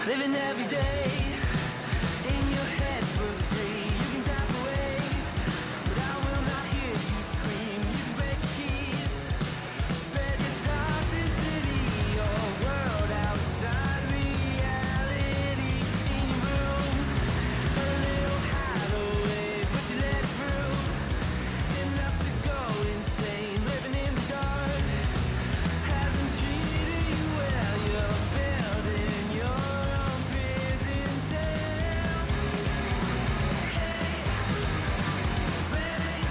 Living every day in your head for free. You can tap away, but I will not hear you scream. You can break the keys, spread your toxicity, your world outside reality. In your room, a little hideaway, but you let it through. Enough to go insane. Living in the dark hasn't treated you well. You're building your own prison cell. Hey, babe,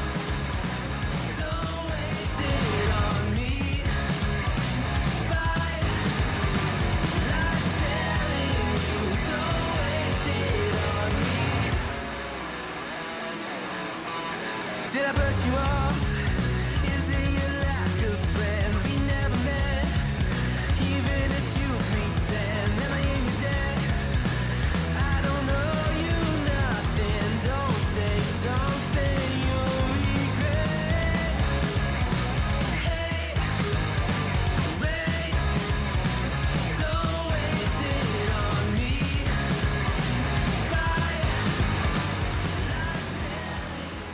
don't waste it on me. Despite lies telling you, don't waste it on me. Did I brush you off? Is it your lack of friends? We never met, even if you pretend. Am I in your debt? I don't owe you nothing. Don't say something you'll regret. Hey, babe, don't waste it on me. Despite lies telling you.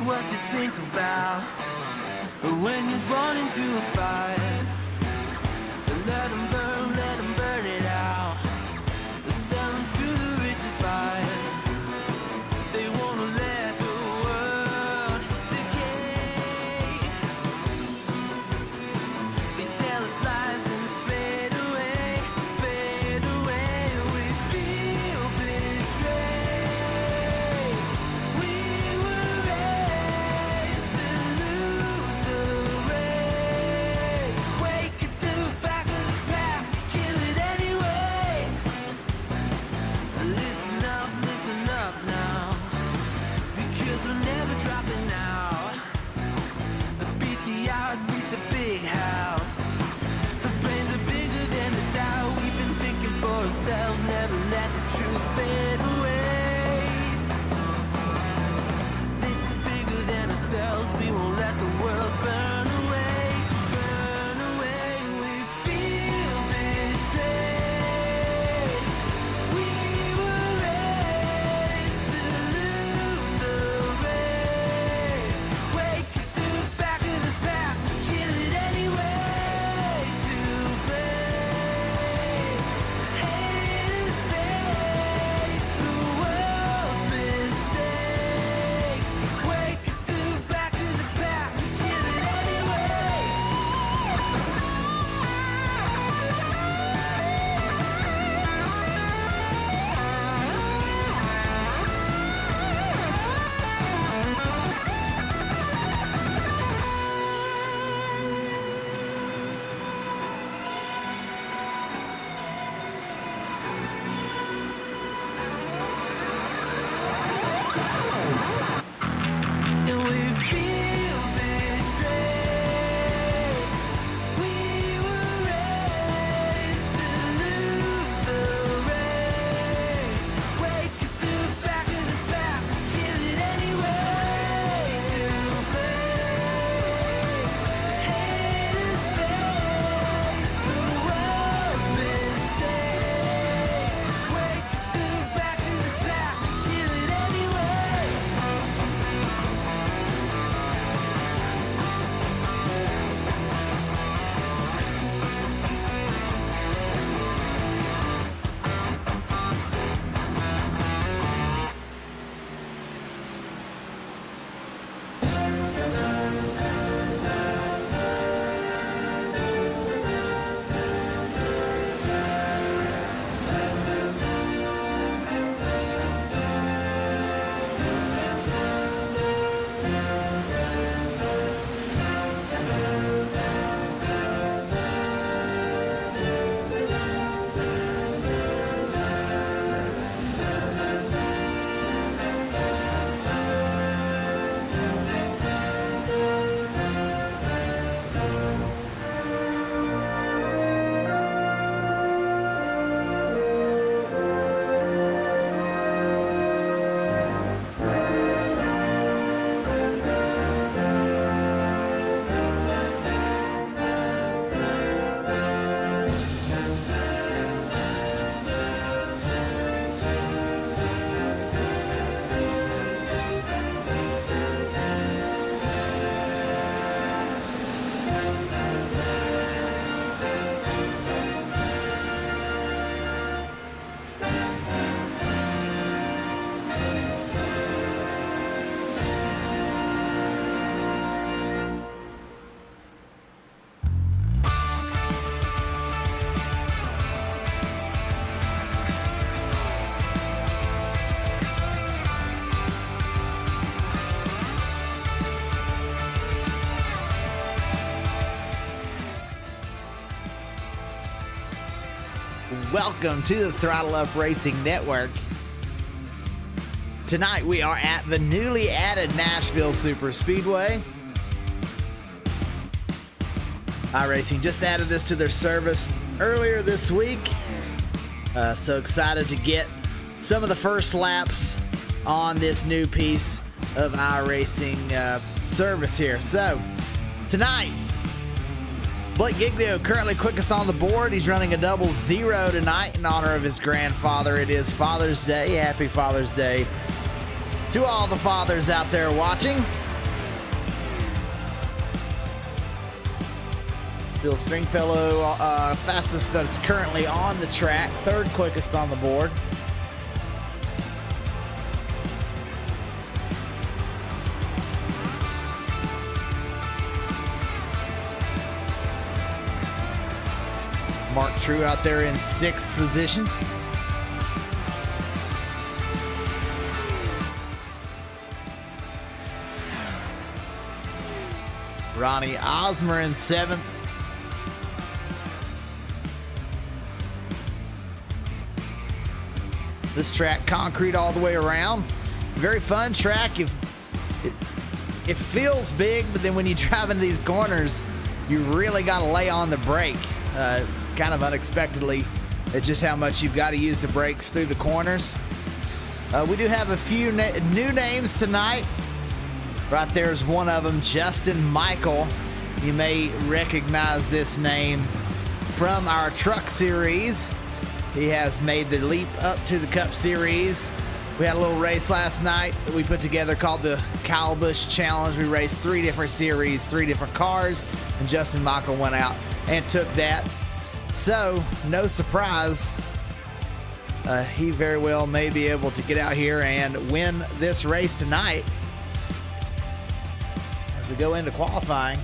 What you think about when you're born into a fire? Let 'em burn it out. Sell 'em to the richest buyer. They wanna let the world decay. They tell us lies and fade away. We feel betrayed. We were raised to lose the race. Welcome to the Throttle Up Racing Network. Tonight we are at the newly added Nashville Super Speedway. iRacing just added this to their service earlier this week. So excited to get some of the first laps on this new piece of iRacing service here. So tonight, Blake Giglio currently quickest on the board. He's running a 00 tonight in honor of his grandfather. It is Father's Day. Happy Father's Day to all the fathers out there watching. Bill Stringfellow, fastest that's currently on the track, third quickest on the board. Mark True out there in 6th position. Ronnie Osmer in 7th. This track, concrete all the way around. Very fun track. It feels big, but then when you drive into these corners, you really got to lay on the brake. Kind of unexpectedly, it's just how much you've got to use the brakes through the corners. We do have a few new names tonight. Right there's one of them, Justin Michael. You may recognize this name from our truck series. He has made the leap up to the Cup Series. We had a little race last night that we put together called the Kyle Busch Challenge. We raced 3 different series, 3 different cars, and Justin Michael went out and took that. So, no surprise, he very well may be able to get out here and win this race tonight as we go into qualifying.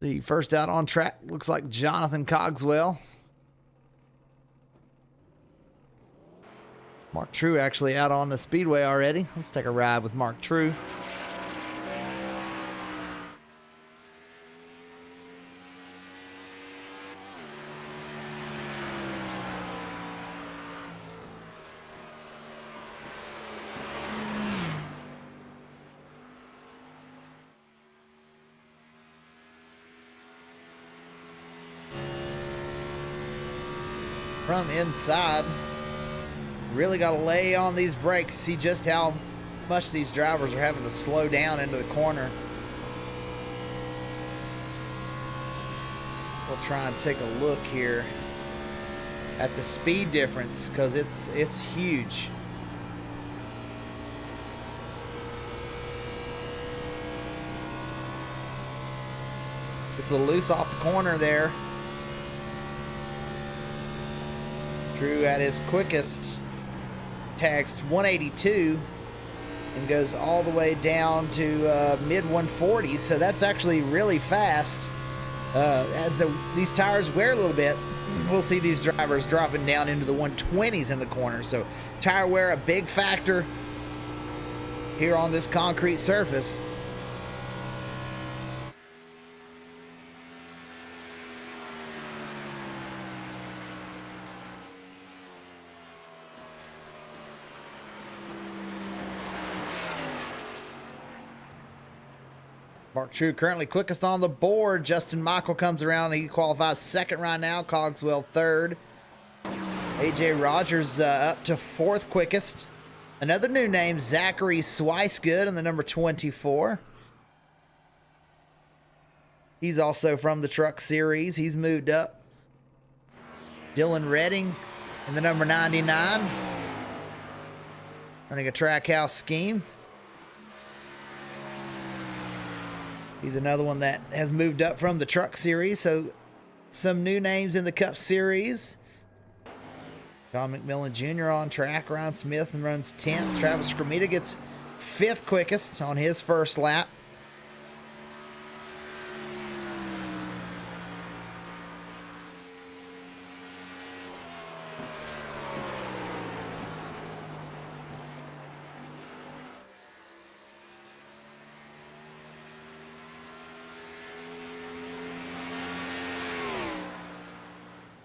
The first out on track looks like Jonathan Cogswell. Mark True actually out on the speedway already. Let's take a ride with Mark True. From inside, really got to lay on these brakes. See just how much these drivers are having to slow down into the corner. We'll try and take a look here at the speed difference because it's huge. It's a little loose off the corner there. True at his quickest tags 182 and goes all the way down to mid 140s, so that's actually really fast. As these tires wear a little bit, we'll see these drivers dropping down into the 120s in the corner. So tire wear a big factor here on this concrete surface. Mark True currently quickest on the board. Justin Michael comes around. He qualifies 2nd right now. Cogswell 3rd. AJ Rogers up to 4th quickest. Another new name, Zachary Swicegood in the number 24. He's also from the Truck Series. He's moved up. Dylan Redding in the number 99. Running a Trackhouse scheme. He's another one that has moved up from the Truck Series. So some new names in the Cup Series. John McMillan Jr. on track. Ryan Smith runs 10th. Travis Scramita gets 5th quickest on his first lap.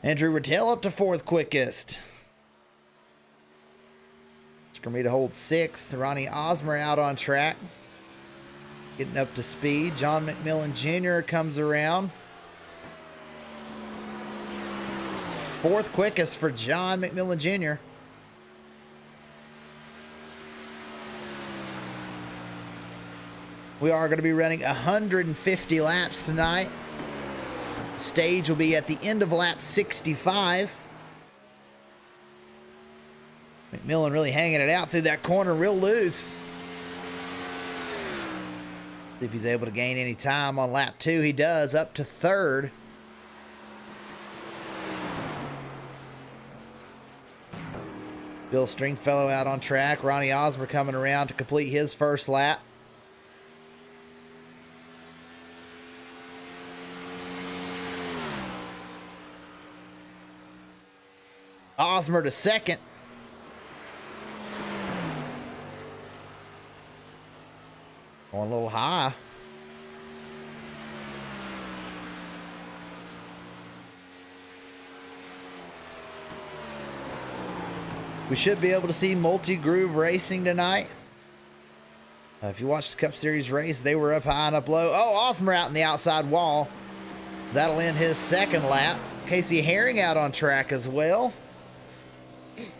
Andrew Rattell up to 4th quickest. Scramita holds 6th. Ronnie Osmer out on track. Getting up to speed. John McMillan Jr. comes around. 4th quickest for John McMillan Jr. We are going to be running 150 laps tonight. Stage will be at the end of lap 65. McMillan really hanging it out through that corner real loose. See if he's able to gain any time on lap 2. He does, up to 3rd. Bill Stringfellow out on track. Ronnie Osmer coming around to complete his first lap. Osmer to 2nd. Going a little high. We should be able to see multi-groove racing tonight. If you watch the Cup Series race, they were up high and up low. Oh, Osmer out in the outside wall. That'll end his 2nd lap. Casey Herring out on track as well.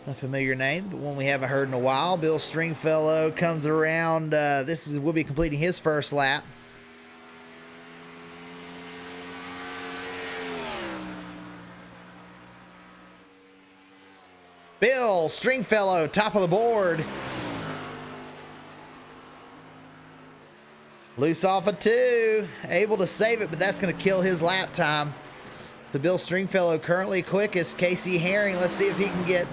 A familiar name, but one we haven't heard in a while. Bill Stringfellow comes around. Will be completing his first lap. Bill Stringfellow, top of the board. Loose off a 2. Able to save it, but that's going to kill his lap time. So Bill Stringfellow currently quickest. Casey Herring, let's see if he can get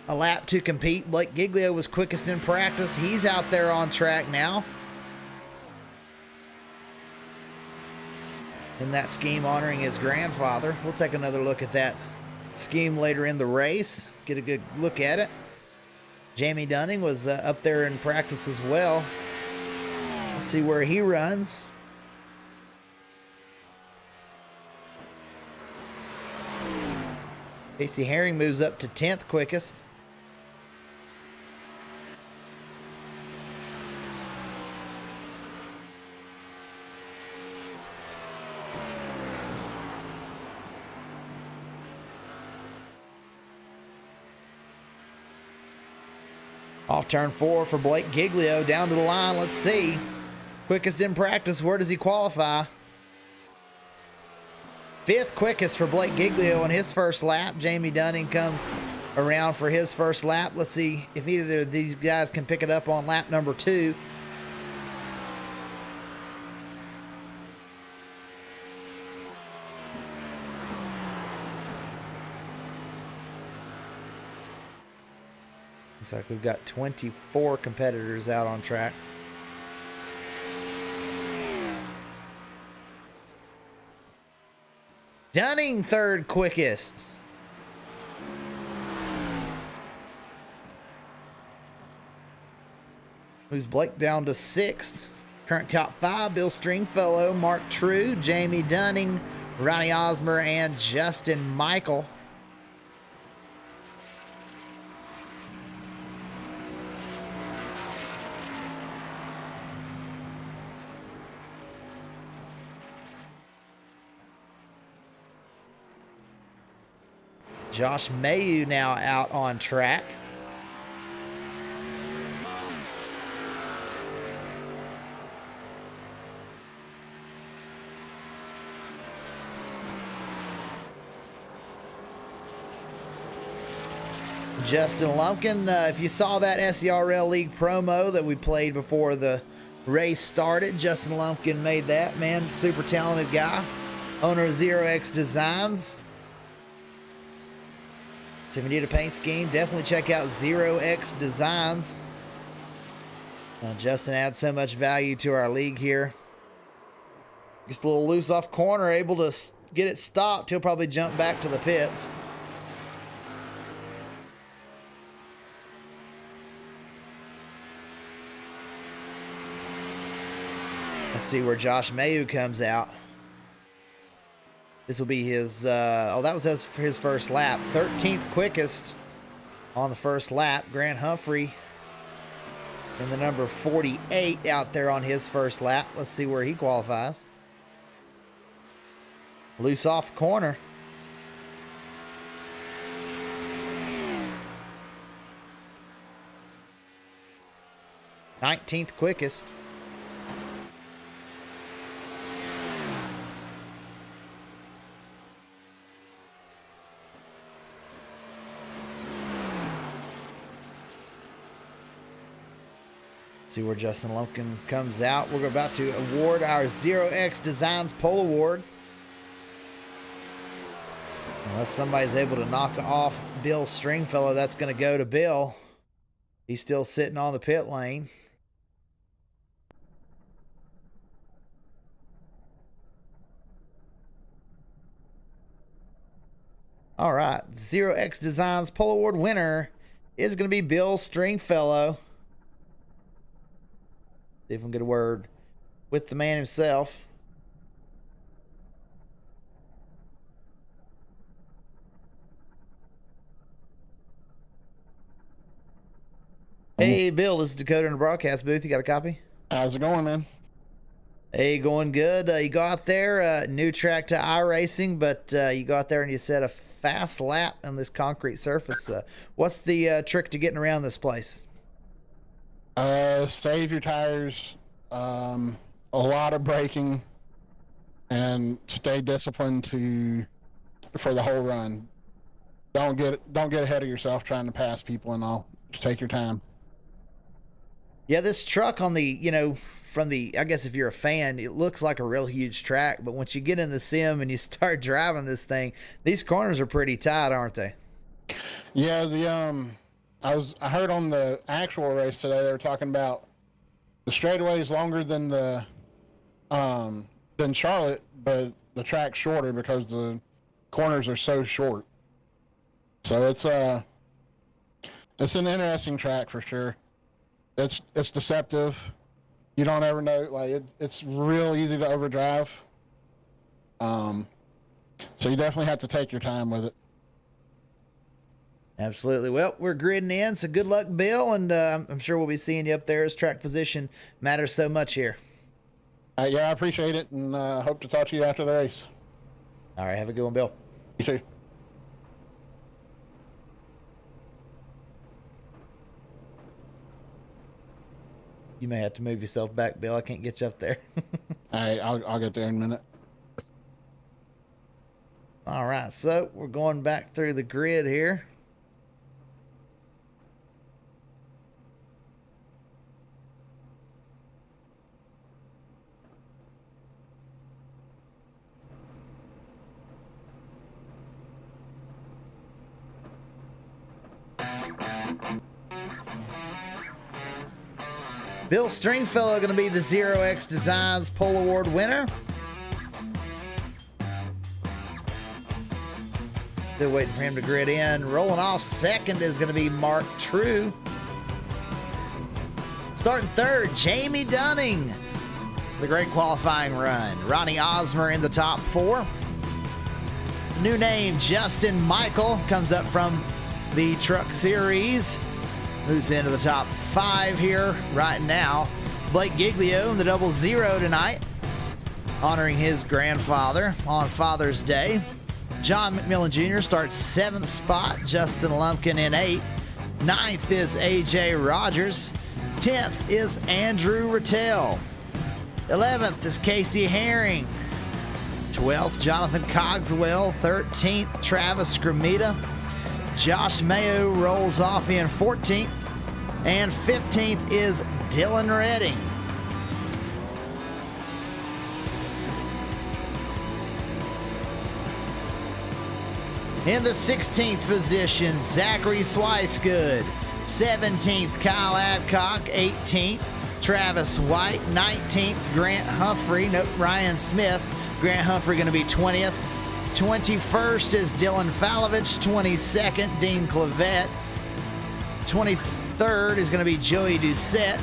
a lap to compete. Blake Giglio was quickest in practice. He's out there on track now. In that scheme honoring his grandfather. We'll take another look at that scheme later in the race. Get a good look at it. Jamie Dunning was up there in practice as well. Let's see where he runs. Casey Herring moves up to 10th quickest. Off turn 4 for Blake Giglio, down to the line. Let's see. Quickest in practice. Where does he qualify? 5th quickest for Blake Giglio on his first lap. Jamie Dunning comes around for his first lap. Let's see if either of these guys can pick it up on lap number 2. Looks like we've got 24 competitors out on track. Dunning 3rd quickest. Moves Blake down to 6th. Current top 5, Bill Stringfellow, Mark True, Jamie Dunning, Ronnie Osmer, and Justin Michael. Josh Mayu now out on track. Justin Lumpkin, if you saw that SERL League promo that we played before the race started, Justin Lumpkin made that, man. Super talented guy. Owner of Zero X Designs. So if you need a paint scheme, definitely check out Zero X Designs. Justin adds so much value to our league here. Gets a little loose off corner, able to get it stopped. He'll probably jump back to the pits. Let's see where Josh Mayu comes out. This will be his, that was his first lap. 13th quickest on the first lap. Grant Humphrey in the number 48 out there on his first lap. Let's see where he qualifies. Loose off the corner. Nineteenth quickest. See where Justin Lumpkin comes out. We're about to award our 0X Designs Pole Award. Unless somebody's able to knock off Bill Stringfellow, that's going to go to Bill. He's still sitting on the pit lane. All right, 0X Designs Pole Award winner is going to be Bill Stringfellow. See if we can get a word with the man himself. Hey, Bill, this is Dakota in the broadcast booth. You got a copy? How's it going, man? Hey, going good. You go out there, new track to iRacing, but you go out there and you set a fast lap on this concrete surface. What's the trick to getting around this place? Save your tires, a lot of braking, and stay disciplined for the whole run. Don't get ahead of yourself trying to pass people and all. Just take your time. Yeah, this truck on the, from the, I guess if you're a fan, it looks like a real huge track, but once you get in the sim and you start driving this thing, these corners are pretty tight, aren't they? Yeah, I heard on the actual race today they were talking about the straightaway is longer than than Charlotte, but the track's shorter because the corners are so short. So it's an interesting track for sure. It's deceptive. You don't ever know. Like it's real easy to overdrive. So you definitely have to take your time with it. Absolutely. Well, we're gridding in, so good luck, Bill, and I'm sure we'll be seeing you up there as track position matters so much here. Yeah, I appreciate it, and hope to talk to you after the race. All right, have a good one, Bill. You too. You may have to move yourself back, Bill. I can't get you up there. All right, I'll get there in a minute. All right, so we're going back through the grid here. Bill Stringfellow going to be the 0X Designs Pole Award winner. Still waiting for him to grid in. Rolling off second is going to be Mark True. Starting third, Jamie Dunning. The great qualifying run. Ronnie Osmer in the top four. New name, Justin Michael, comes up from the Truck Series. Moves into the top five here right now. Blake Giglio in the 00 tonight, honoring his grandfather on Father's Day. John McMillan Jr. starts 7th spot. Justin Lumpkin in 8th. 9th is AJ Rogers. 10th is Andrew Rattel. 11th is Casey Herring. 12th, Jonathan Cogswell. 13th, Travis Scramita. Josh Mayo rolls off in 14th. And 15th is Dylan Redding. In the 16th position, Zachary Swicegood. 17th, Kyle Adcock. 18th, Travis White. 19th, Grant Humphrey. Nope, Ryan Smith. Grant Humphrey going to be 20th. 21st is Dylan Falovich. 22nd, Dean Clavette. 23rd is going to be Joey Doucette.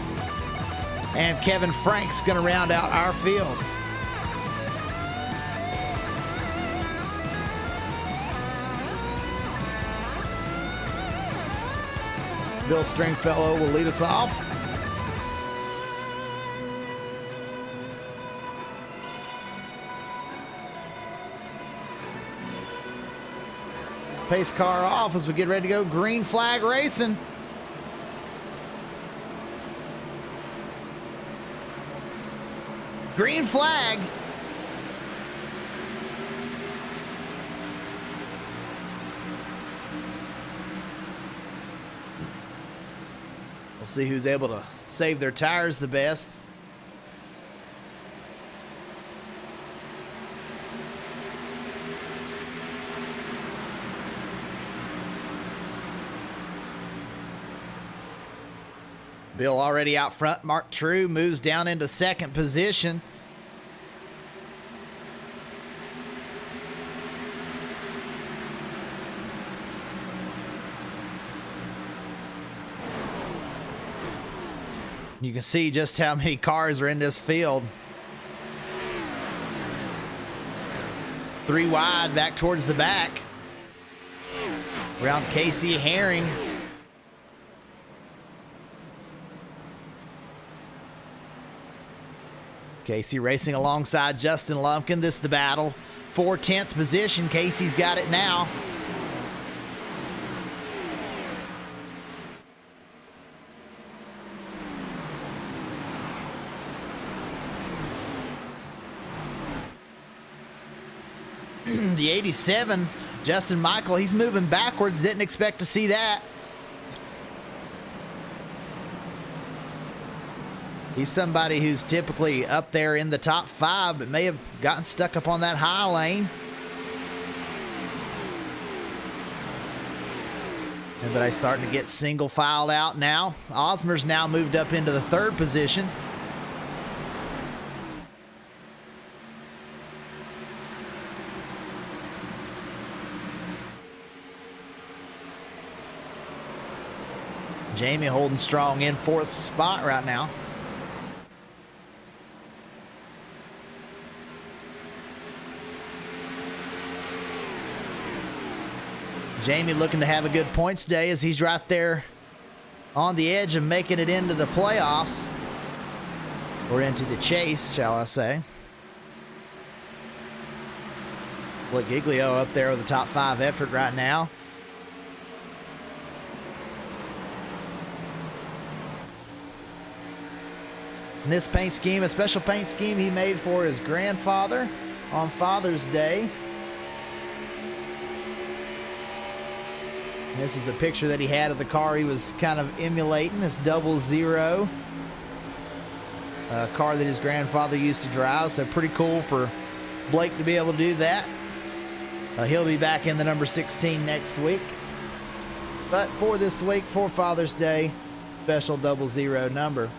And Kevin Frank's going to round out our field. Bill Stringfellow will lead us off. Pace car off as we get ready to go. Green flag racing. Green flag. We'll see who's able to save their tires the best. Bill already out front. Mark True moves down into second position. You can see just how many cars are in this field. 3 wide back towards the back. Around Casey Herring. Casey racing alongside Justin Lumpkin. This is the battle for 10th position. Casey's got it now. The 87, Justin Michael, he's moving backwards. Didn't expect to see that. He's somebody who's typically up there in the top 5, but may have gotten stuck up on that high lane. Everybody's starting to get single filed out now. Osmer's now moved up into the 3rd position. Jamie holding strong in 4th spot right now. Jamie looking to have a good points day as he's right there on the edge of making it into the playoffs. Or into the chase, shall I say. Blake Giglio up there with the top 5 effort right now. And this paint scheme, a special paint scheme he made for his grandfather on Father's Day. This is the picture that he had of the car he was kind of emulating. It's 00. A car that his grandfather used to drive. So pretty cool for Blake to be able to do that. He'll be back in the number 16 next week. But for this week, for Father's Day, special 00 number.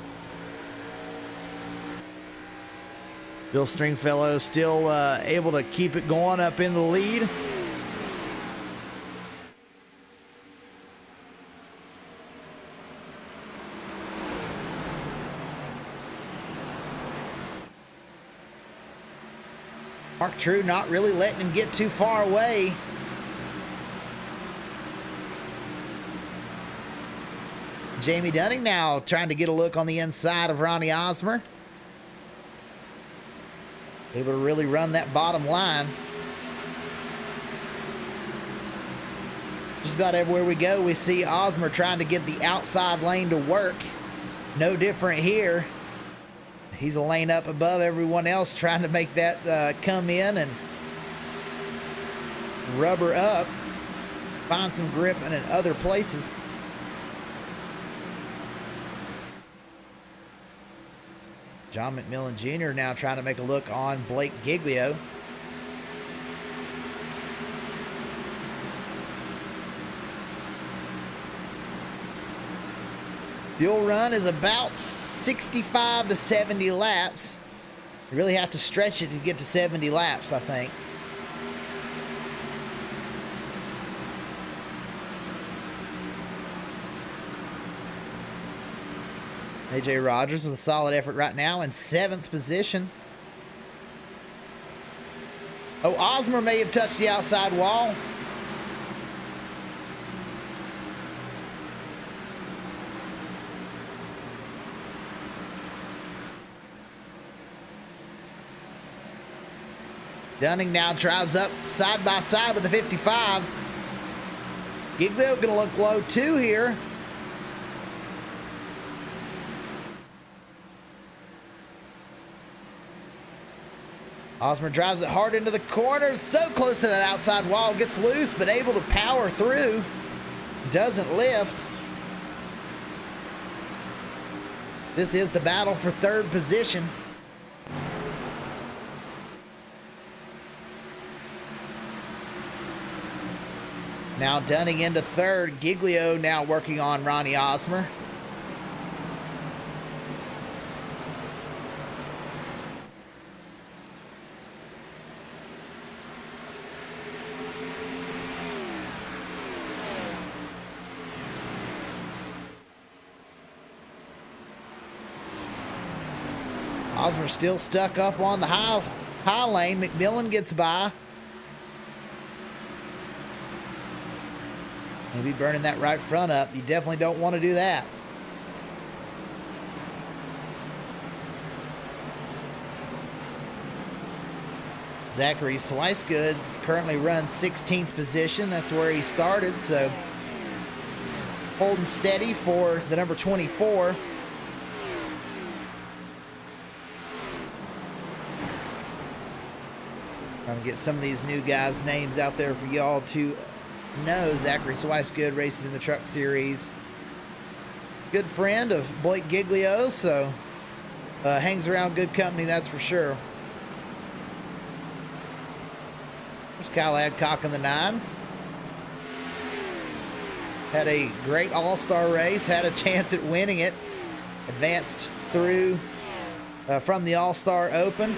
Bill Stringfellow still able to keep it going up in the lead. Mark True not really letting him get too far away. Jamie Dunning now trying to get a look on the inside of Ronnie Osmer. Able to really run that bottom line. Just about everywhere we go, we see Osmer trying to get the outside lane to work. No different here. He's a lane up above everyone else, trying to make that come in and rubber up. Find some grip in other places. John McMillan Jr. now trying to make a look on Blake Giglio. Fuel run is about 65 to 70 laps. You really have to stretch it to get to 70 laps, I think. AJ Rogers with a solid effort right now in 7th position. Oh, Osmer may have touched the outside wall. Dunning now drives up side by side with the 55. Giglio going to look low too here. Osmer drives it hard into the corner, so close to that outside wall, gets loose, but able to power through. Doesn't lift. This is the battle for third position. Now Dunning into third. Giglio now working on Ronnie Osmer. Osmer still stuck up on the high lane. McMillan gets by. Maybe burning that right front up. You definitely don't want to do that. Zachary Swicegood currently runs 16th position. That's where he started, so holding steady for the number 24. Trying to get some of these new guys' names out there for y'all to know. Zachary Swicegood races in the Truck Series. Good friend of Blake Giglio, so hangs around good company, that's for sure. There's Kyle Adcock in the 9. Had a great all-star race, had a chance at winning it. Advanced through from the All-Star Open.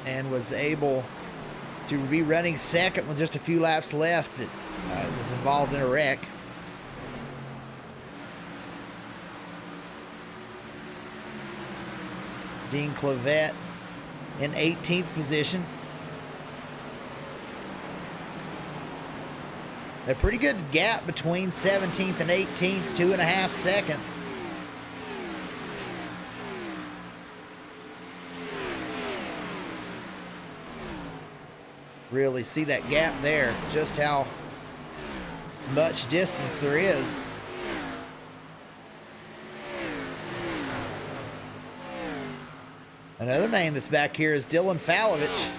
And was able to be running second with just a few laps left. It was involved in a wreck. Dean Clavette in 18th position. A pretty good gap between 17th and 18th, 2.5 seconds. Really see that gap there, just how much distance there is. Another name that's back here is Dylan Falovich.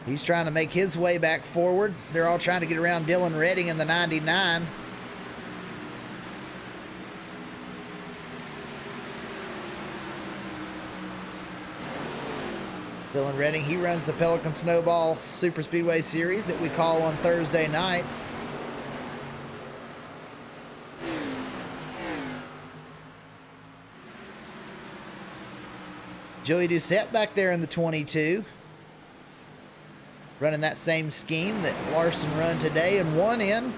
He's trying to make his way back forward. They're all trying to get around Dylan Redding in the 99. Dylan Redding, he runs the Pelican Snowball Super Speedway Series that we call on Thursday nights. Joey Doucette back there in the 22. Running that same scheme that Larson run today and won in.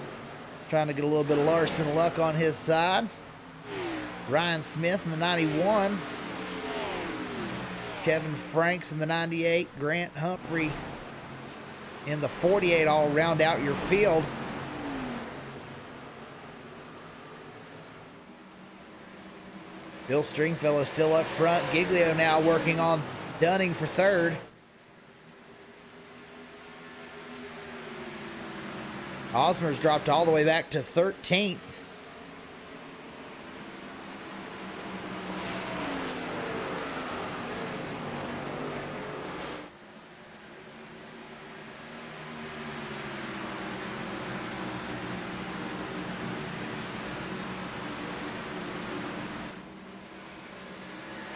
Trying to get a little bit of Larson luck on his side. Ryan Smith in the 91. Kevin Franks in the 98. Grant Humphrey in the 48 all round out your field. Bill Stringfellow still up front. Giglio now working on Dunning for third. Osmer's dropped all the way back to 13th.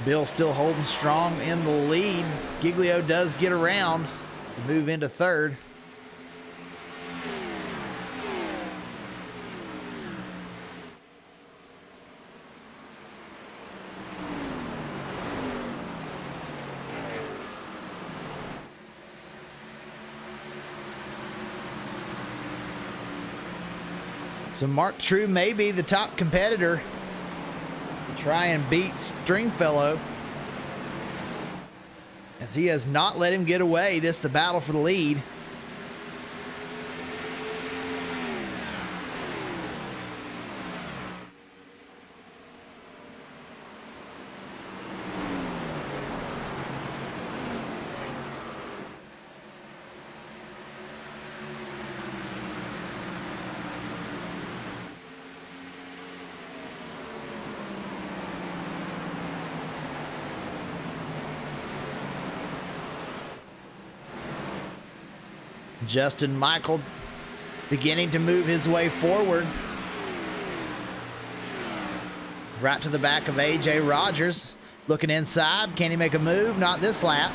Bill still holding strong in the lead. Giglio does get around to move into third. So Mark True may be the top competitor to try and beat Stringfellow, as he has not let him get away. This is the battle for the lead. Justin Michael beginning to move his way forward. Right to the back of A.J. Rogers. Looking inside. Can he make a move? Not this lap.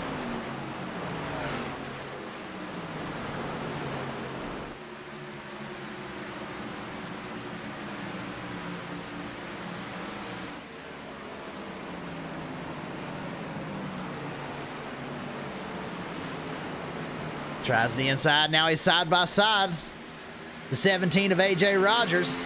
Tries the inside. Now he's side by side. The 17 of A.J. Rogers.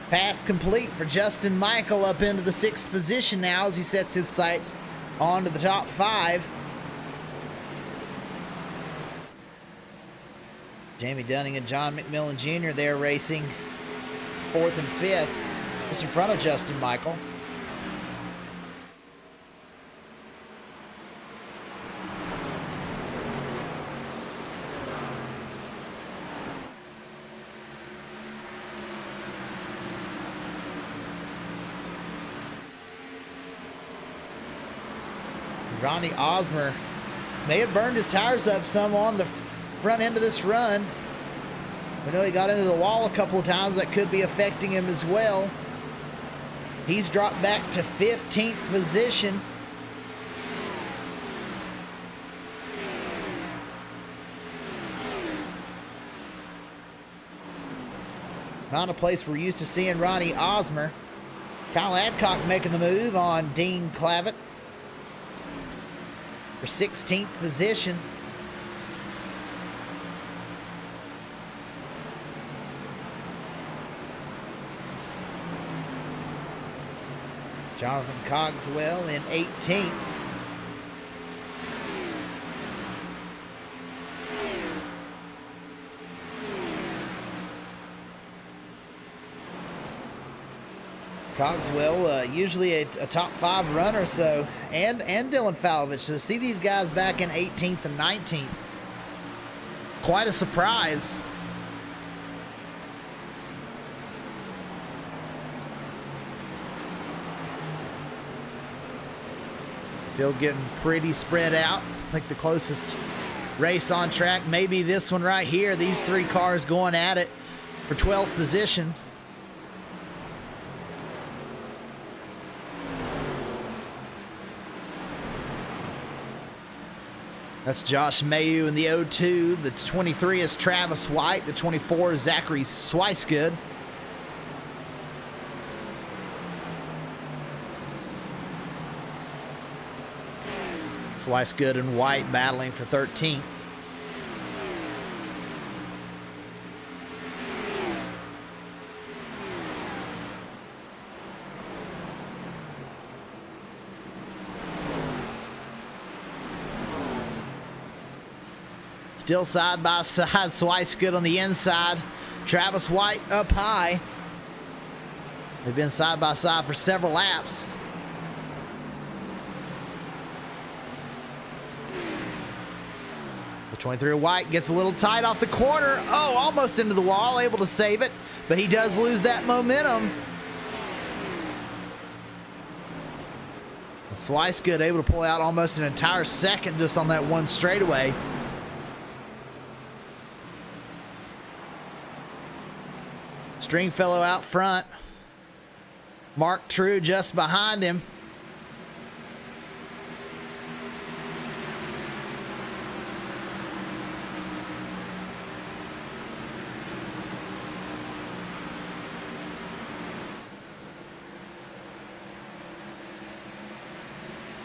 Pass complete for Justin Michael up into the 6th position now as he sets his sights onto the top 5. Jamie Dunning and John McMillan Jr. there racing 4th and 5th, just in front of Justin Michael. Ronnie Osmer may have burned his tires up some on the front end of this run. We know he got into the wall a couple of times. That could be affecting him as well. He's dropped back to 15th position. Not a place we're used to seeing Ronnie Osmer. Kyle Adcock making the move on Dean Clavitt for 16th position. Jonathan Cogswell in 18th. Cogswell, usually a top 5 runner, so and Dylan Falovich. So to see these guys back in 18th and 19th, quite a surprise. Field getting pretty spread out. I think the closest race on track may be this one right here. These 3 cars going at it for 12th position. That's Josh Mayu in the 02. The 23 is Travis White. The 24 is Zachary Swicegood. Swicegood and White battling for 13th. Still side by side. Swicegood on the inside. Travis White up high. They've been side by side for several laps. The 23 White gets a little tight off the corner. Oh, almost into the wall, able to save it, but he does lose that momentum. And Swicegood able to pull out almost an entire second just on that one straightaway. Stringfellow out front. Mark True just behind him.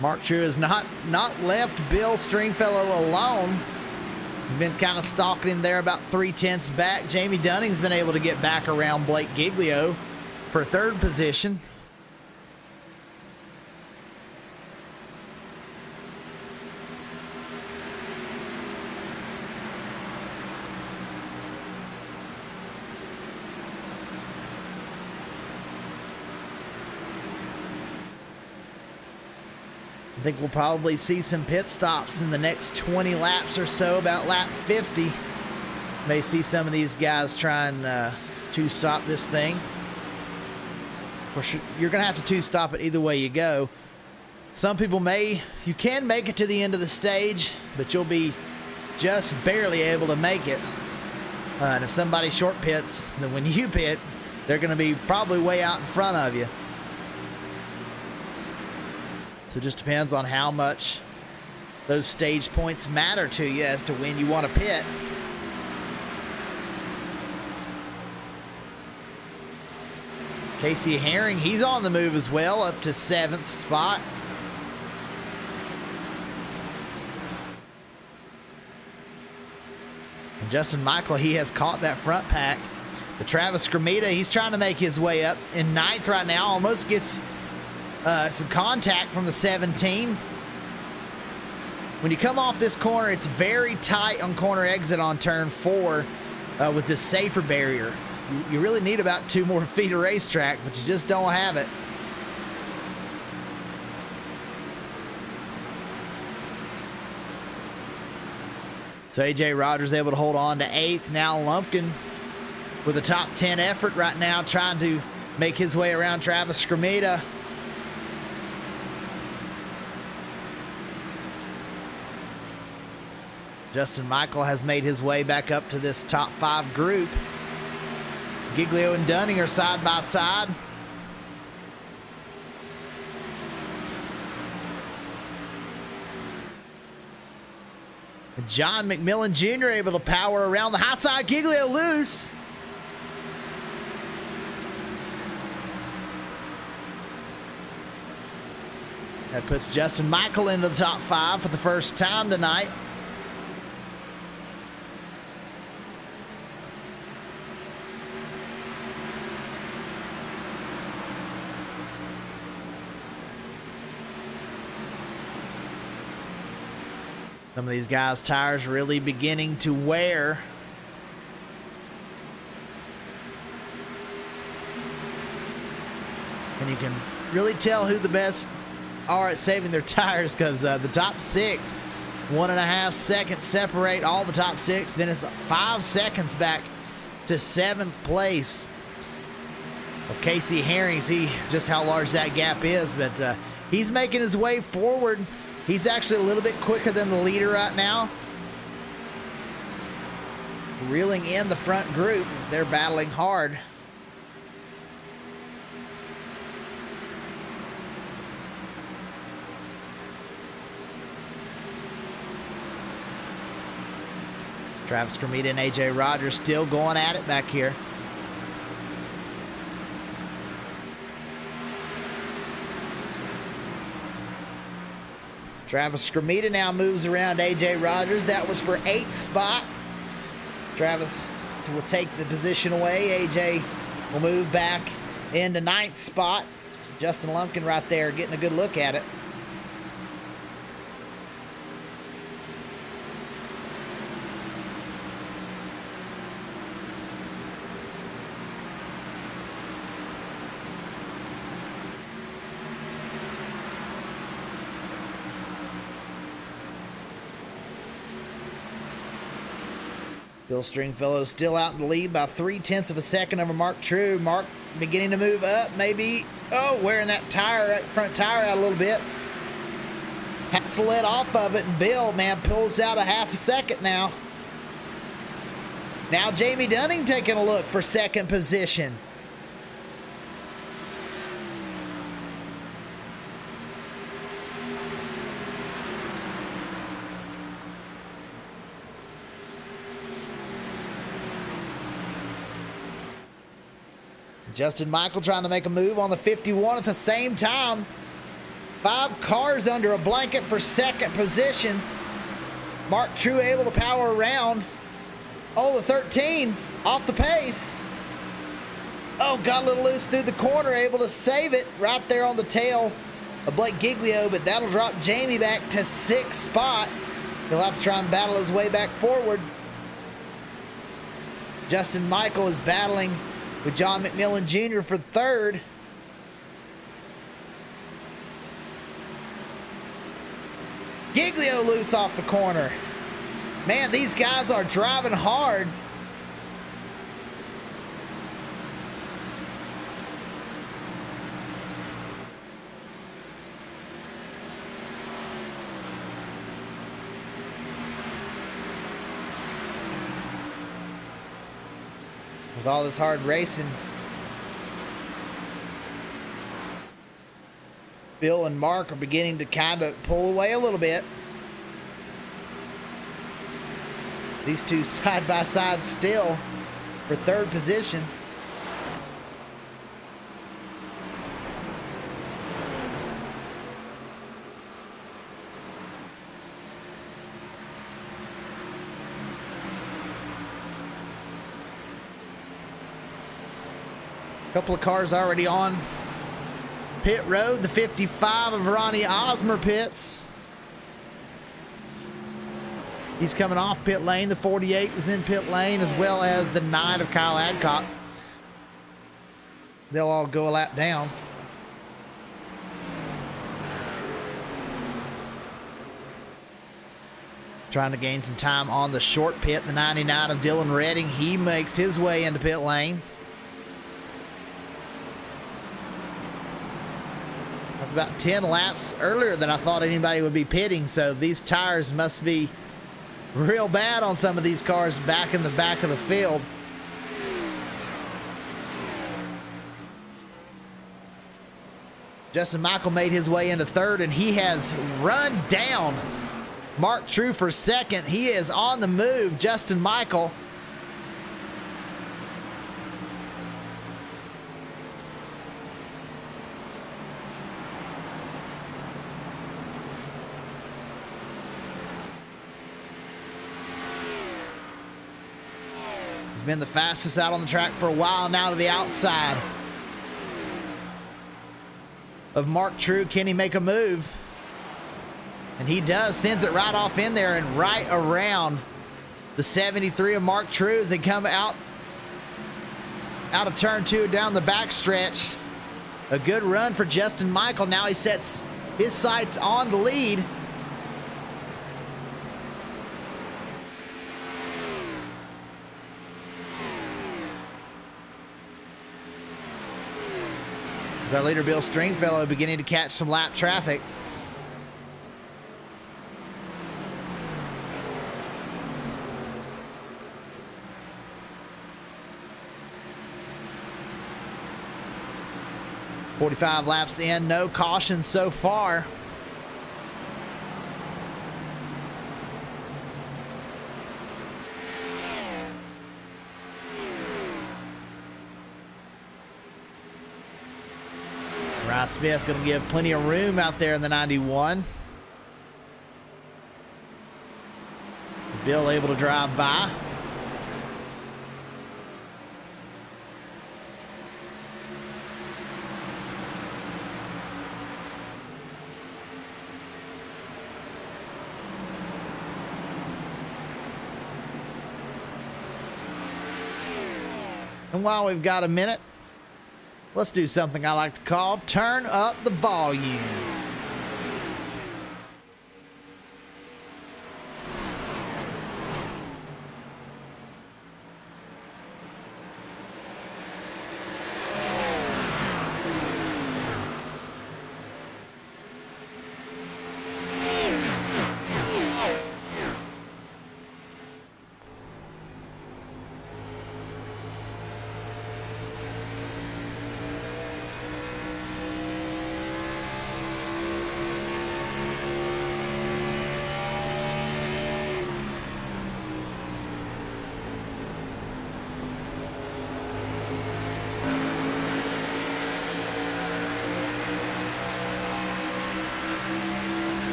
Mark True has not left Bill Stringfellow alone. He's been kind of stalking him there about 3/10 back. Jamie Dunning's been able to get back around Blake Giglio for 3rd position. think we'll probably see some pit stops in the next 20 laps or so. About lap 50, may see some of these guys trying to stop this thing. Of course, you're going to have to stop it either way you go. Some people you can make it to the end of the stage, but you'll be just barely able to make it. And if somebody short pits, then when you pit, they're going to be probably way out in front of you. So it just depends on how much those stage points matter to you as to when you want to pit. Casey Herring, he's on the move as well, up to 7th spot. And Justin Michael, he has caught that front pack. But Travis Scramita, he's trying to make his way up in 9th right now. Almost gets some contact from the 17. When you come off this corner, it's very tight on corner exit on turn 4 with this safer barrier. You really need about 2 more feet of racetrack, but you just don't have it. So AJ Rogers able to hold on to 8th. Now Lumpkin with a top 10 effort right now, trying to make his way around Travis Scramita. Justin Michael has made his way back up to this top 5 group. Giglio and Dunning are side by side. John McMillan Jr. able to power around the high side. Giglio loose. That puts Justin Michael into the top 5 for the first time tonight. Some of these guys' tires really beginning to wear. And you can really tell who the best are at saving their tires, because the top 6, 1.5 seconds separate all the top 6. Then it's 5 seconds back to 7th place of Casey Herring. See just how large that gap is, but he's making his way forward. He's actually a little bit quicker than the leader right now. Reeling in the front group as they're battling hard. Travis Scramita and AJ Rogers still going at it back here. Travis Scramita now moves around AJ Rogers. That was for 8th spot. Travis will take the position away. AJ will move back into 9th spot. Justin Lumpkin right there getting a good look at it. Bill Stringfellow still out in the lead by 0.3 of a second over Mark True. Mark beginning to move up, maybe, wearing that tire, that front tire out a little bit. Has to let off of it, and Bill, man, pulls out a 0.5 second now. Now Jamie Dunning taking a look for 2nd position. Justin Michael trying to make a move on the 51 at the same time. 5 cars under a blanket for 2nd position. Mark True able to power around. Oh, the 13 off the pace. Oh, got a little loose through the corner, able to save it right there on the tail of Blake Giglio, but that'll drop Jamie back to 6th spot. He'll have to try and battle his way back forward. Justin Michael is battling with John McMillan Jr. for 3rd. Giglio loose off the corner. Man, these guys are driving hard. With all this hard racing, Bill and Mark are beginning to kind of pull away a little bit. These two side by side still for third position. Couple of cars already on pit road. The 55 of Ronnie Osmer pits. He's coming off pit lane. The 48 is in pit lane, as well as the 9 of Kyle Adcock. They'll all go a lap down. Trying to gain some time on the short pit. The 99 of Dylan Redding. He makes his way into pit lane. That's about 10 laps earlier than I thought anybody would be pitting, so these tires must be real bad on some of these cars back in the back of the field. Justin Michael made his way into third, and he has run down Mark True for second. He is on the move, Justin Michael. Been the fastest out on the track for a while now, to the outside of Mark True. Can he make a move? And he does. Sends it right off in there and right around the 73 of Mark True as they come out of turn 2 down the backstretch. A good run for Justin Michael. Now he sets his sights on the lead. As our leader, Bill Stringfellow, beginning to catch some lap traffic. "45 laps in, no caution so far." Ryan Smith going to give plenty of room out there in the 91. Is Bill able to drive by? And while we've got a minute, let's do something I like to call turn up the volume.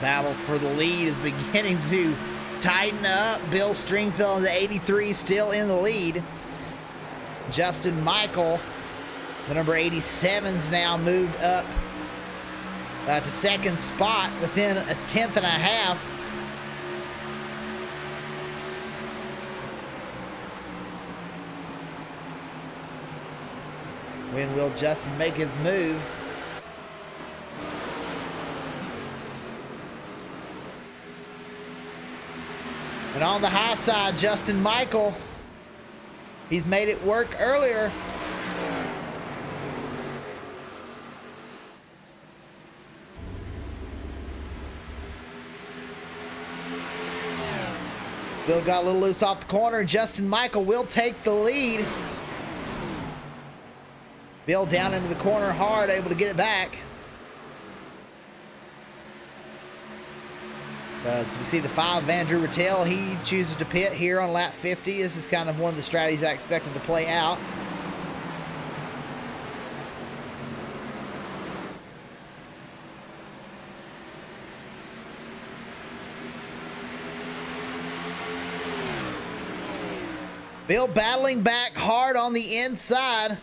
Battle for the lead is beginning to tighten up. Bill Stringfellow, the 83, still in the lead. Justin Michael, the number 87's now moved up to second spot within a tenth and a half. When will Justin make his move? And on the high side, Justin Michael, he's made it work earlier. Bill got a little loose off the corner. Justin Michael will take the lead. Bill down into the corner hard, able to get it back. So we see the 5, Andrew Rattel. He chooses to pit here on lap 50. This is kind of one of the strategies I expected to play out. Bill battling back hard on the inside.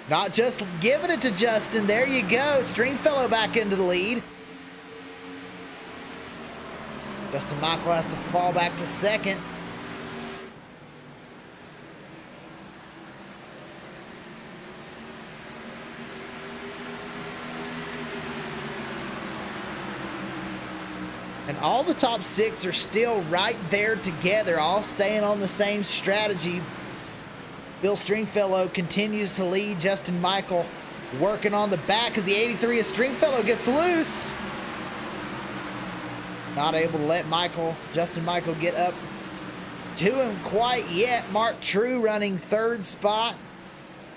Not just giving it to Justin. There you go. Stringfellow back into the lead. Justin Michael has to fall back to second. And all the top 6 are still right there together, all staying on the same strategy. Bill Stringfellow continues to lead. Justin Michael working on the back as the 83 of Stringfellow gets loose. Not able to let Justin Michael get up to him quite yet. Mark True running 3rd spot.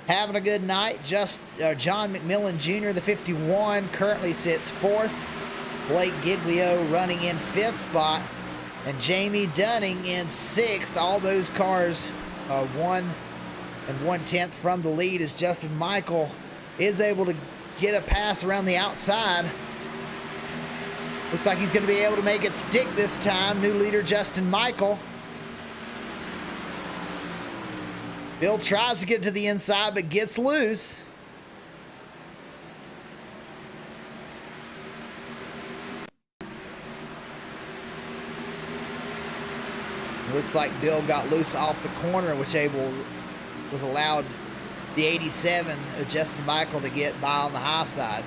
Having a good night. John McMillan Jr., the 51, currently sits 4th. Blake Giglio running in 5th spot. And Jamie Dunning in 6th. All those cars 1 1/10 from the lead as Justin Michael is able to get a pass around the outside. Looks like he's going to be able to make it stick this time. New leader Justin Michael. Bill tries to get to the inside but gets loose. Looks like Bill got loose off the corner, which was allowed the 87 of Justin Michael to get by on the high side.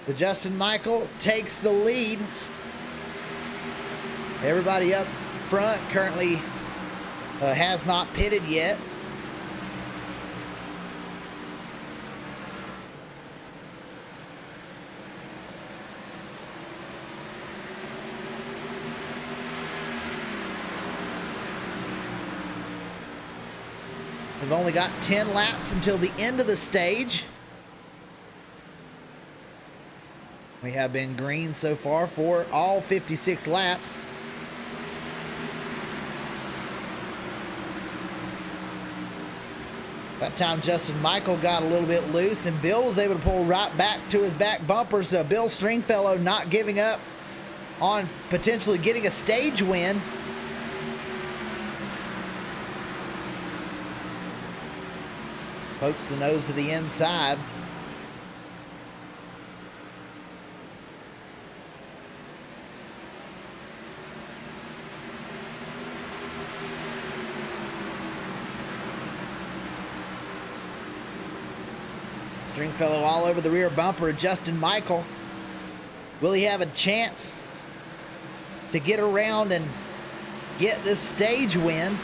The Justin Michael takes the lead. Everybody up front currently has not pitted yet. We've only got 10 laps until the end of the stage. We have been green so far for all 56 laps. That time Justin Michael got a little bit loose and Bill was able to pull right back to his back bumper. So Bill Stringfellow not giving up on potentially getting a stage win. Pokes the nose to the inside. Stringfellow all over the rear bumper of Justin Michael. Will he have a chance to get around and get this stage win?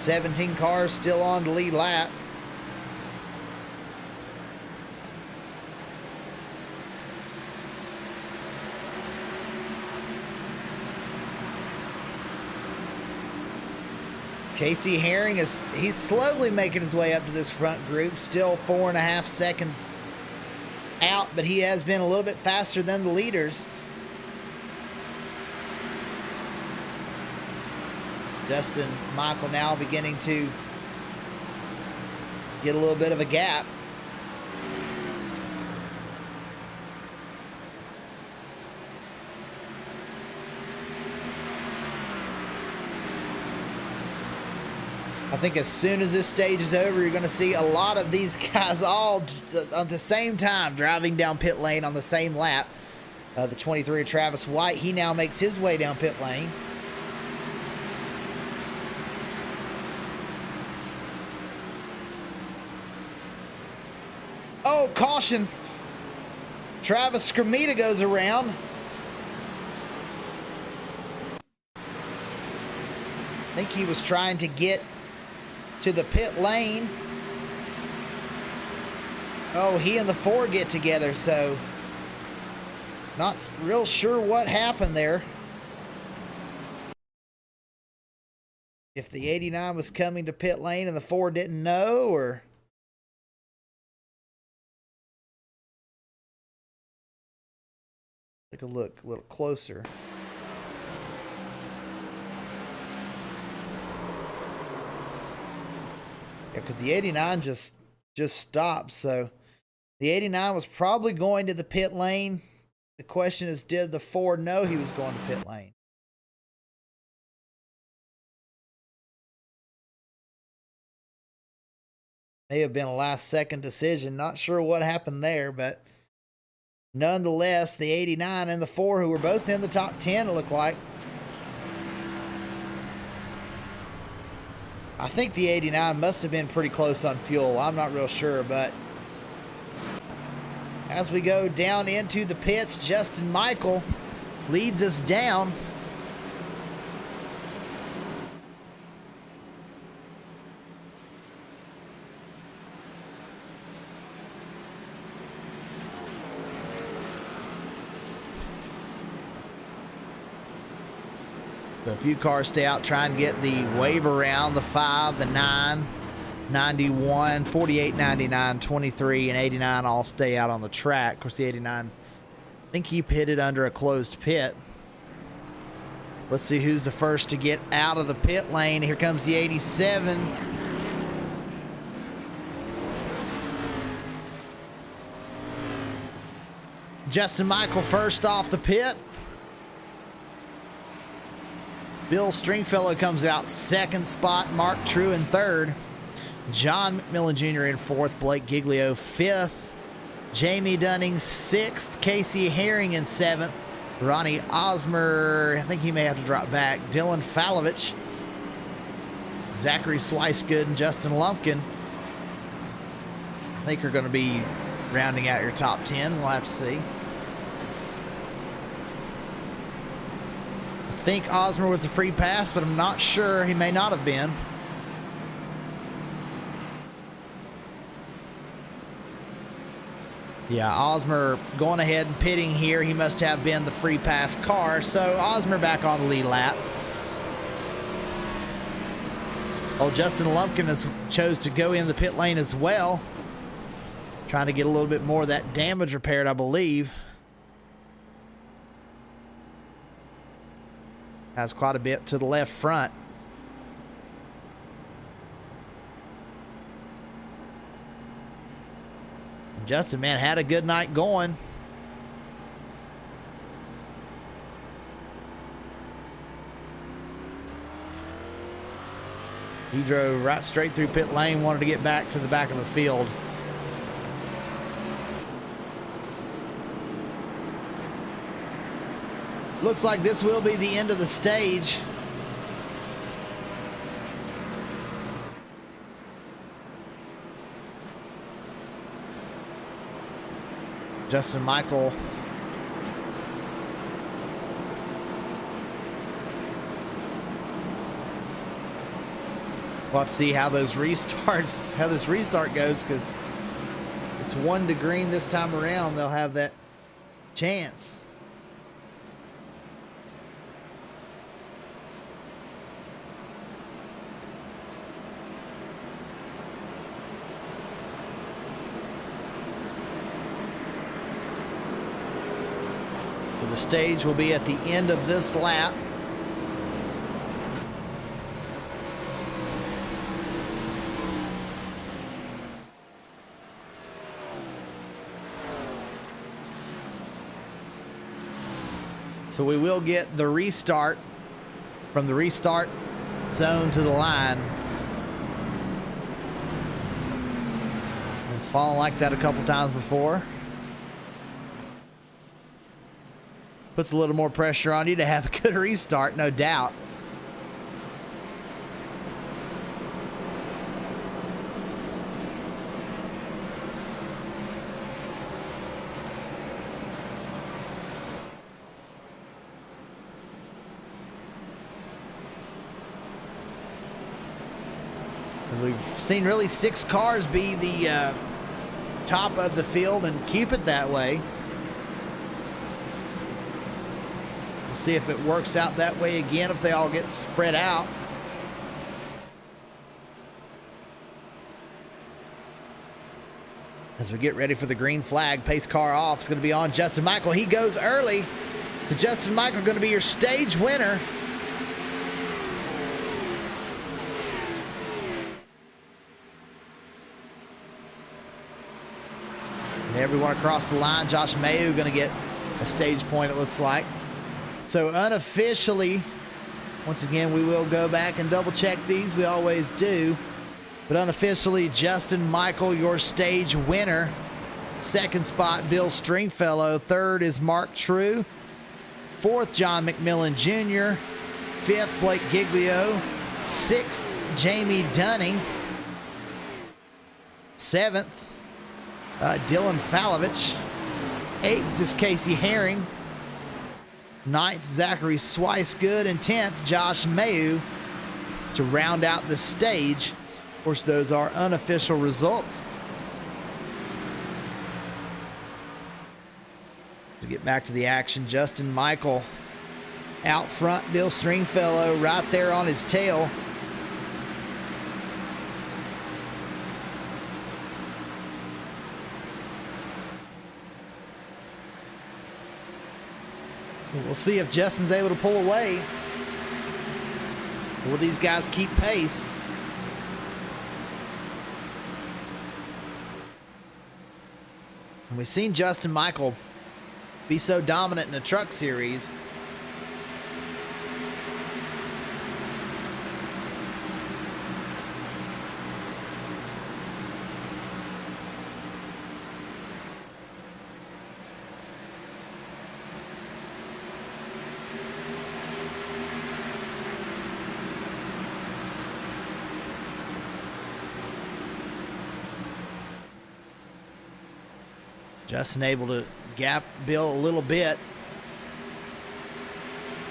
17 cars still on the lead lap. Casey Herring he's slowly making his way up to this front group, still 4.5 seconds out, but he has been a little bit faster than the leaders. Justin Michael now beginning to get a little bit of a gap. I think as soon as this stage is over, you're going to see a lot of these guys all at the same time driving down pit lane on the same lap. The 23 of Travis White, he now makes his way down pit lane. Oh, caution. Travis Scramita goes around. I think he was trying to get to the pit lane. Oh, he and the 4 get together, so not real sure what happened there. If the 89 was coming to pit lane and the 4 didn't know, or take a look a little closer. Yeah, because the 89 just stopped, so the 89 was probably going to the pit lane. The question is, did the 4 know he was going to pit lane? May have been a last-second decision. Not sure what happened there, but nonetheless, the 89 and the 4, who were both in the top 10, it looked like. I think the 89 must have been pretty close on fuel. I'm not real sure, but as we go down into the pits, Justin Michael leads us down. So a few cars stay out trying to get the wave around. The 5, the 9, 91, 48, 99, 23, and 89 all stay out on the track. Of course, the 89, I think he pitted under a closed pit. Let's see who's the first to get out of the pit lane. Here comes the 87. Justin Michael first off the pit. Bill Stringfellow comes out second spot. Mark True in third. John McMillan Jr. in fourth. Blake Giglio fifth. Jamie Dunning sixth. Casey Herring in seventh. Ronnie Osmer, I think he may have to drop back. Dylan Falovich. Zachary Swicegood and Justin Lumpkin, I think are going to be rounding out your top 10. We'll have to see. I think Osmer was the free pass, but I'm not sure. He may not have been. Yeah, Osmer going ahead and pitting here. He must have been the free pass car. So Osmer back on the lead lap. Oh, Justin Lumpkin chose to go in the pit lane as well. Trying to get a little bit more of that damage repaired, I believe. Has quite a bit to the left front. Justin, man, had a good night going. He drove right straight through pit lane, wanted to get back to the back of the field. Looks like this will be the end of the stage. Justin Michael We'll have to see how those restarts, how this restart goes, because it's 1 to green this time around. They'll have that chance. So the stage will be at the end of this lap. So we will get the restart from the restart zone to the line. It's fallen like that a couple times before. Puts a little more pressure on you to have a good restart, no doubt. As we've seen really 6 cars be the top of the field and keep it that way. We'll see if it works out that way again, if they all get spread out. As we get ready for the green flag, pace car off. It's going to be on Justin Michael. He goes early. So Justin Michael going to be your stage winner. Everyone across the line. Josh Mayu going to get a stage point, it looks like. So unofficially, once again, we will go back and double check these. We always do. But unofficially, Justin Michael, your stage winner. Second spot, Bill Stringfellow. Third is Mark True. Fourth, John McMillan Jr. Fifth, Blake Giglio. Sixth, Jamie Dunning. Seventh, Dylan Falovich. Eighth is Casey Herring. Ninth, Zachary Swicegood. And 10th, Josh Mayu to round out the stage. Of course, those are unofficial results. To get back to the action, Justin Michael out front. Bill Stringfellow right there on his tail. We'll see if Justin's able to pull away. Will these guys keep pace? And we've seen Justin Michael be so dominant in the truck series. Justin able to gap Bill a little bit.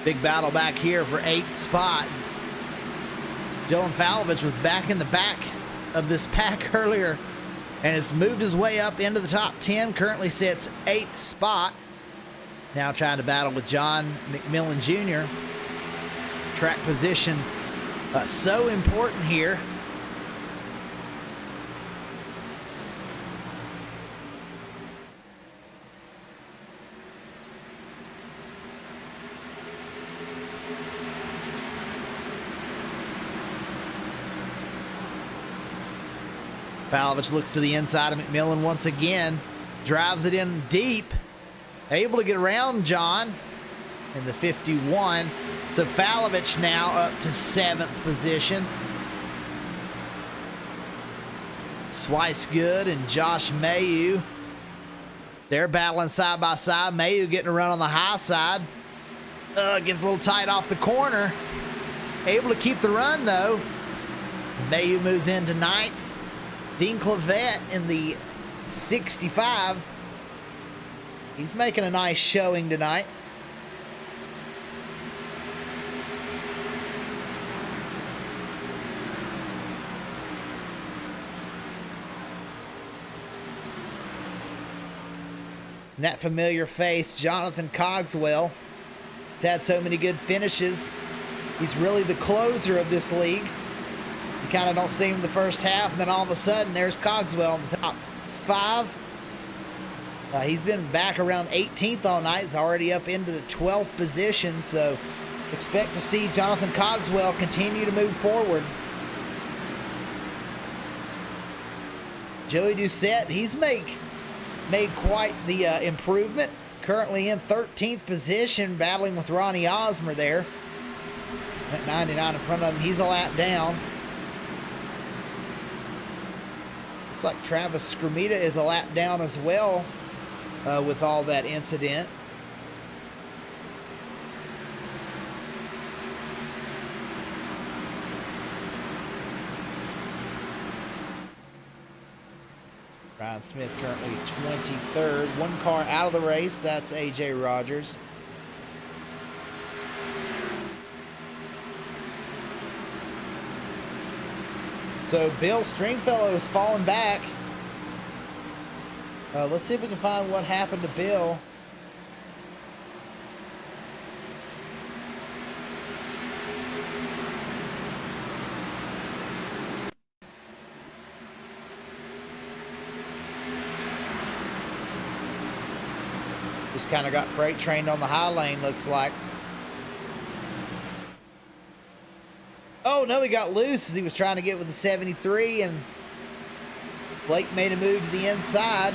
Big battle back here for 8th spot. Dylan Falovich was back in the back of this pack earlier and has moved his way up into the top 10. Currently sits 8th spot. Now trying to battle with John McMillan Jr. Track position so important here. Falovich looks to the inside of McMillan once again. Drives it in deep. Able to get around John in the 51. So Falovich now up to 7th position. Swicegood and Josh Mayu. They're battling side by side. Mayu getting a run on the high side. Gets a little tight off the corner. Able to keep the run though. Mayu moves into 9th. Dean Clavette in the 65. He's making a nice showing tonight. And that familiar face, Jonathan Cogswell. He's had so many good finishes. He's really the closer of this league. You kind of don't see him the first half, and then all of a sudden, there's Cogswell in the top 5. He's been back around 18th all night. He's already up into the 12th position, so expect to see Jonathan Cogswell continue to move forward. Joey Doucette, he's made quite the improvement. Currently in 13th position, battling with Ronnie Osmer there. At 99 in front of him, he's a lap down. Looks like Travis Scramita is a lap down as well with all that incident. Ryan Smith currently 23rd. One car out of the race. That's A.J. Rogers. So Bill Stringfellow is falling back. Let's see if we can find what happened to Bill. Just kind of got freight trained on the high lane, looks like. Oh, no, he got loose as he was trying to get with the 73, and Blake made a move to the inside.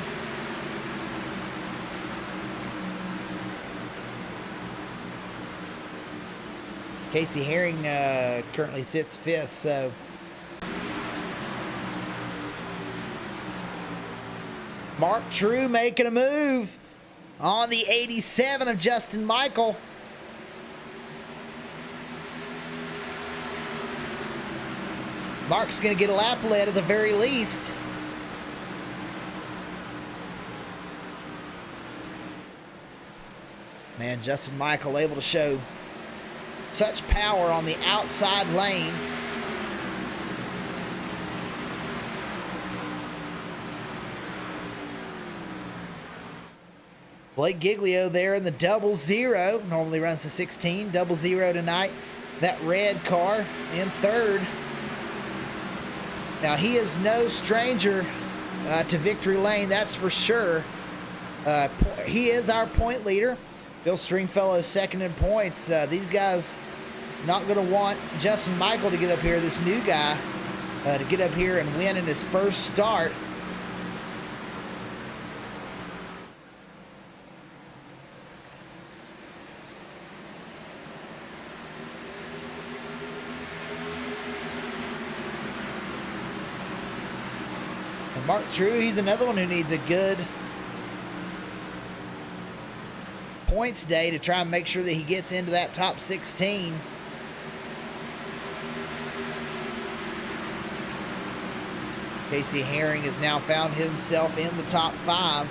Casey Herring currently sits 5th, so Mark True making a move on the 87 of Justin Michael. Mark's going to get a lap lead at the very least. Man, Justin Michael able to show such power on the outside lane. Blake Giglio there in the 00. Normally runs the 16. 00 tonight. That red car in 3rd. Now, he is no stranger to victory lane, that's for sure. He is our point leader. Bill Stringfellow is 2nd in points. These guys not going to want Justin Michael to get up here, this new guy, to get up here and win in his first start. Mark True, he's another one who needs a good points day to try and make sure that he gets into that top 16. Casey Herring has now found himself in the top 5.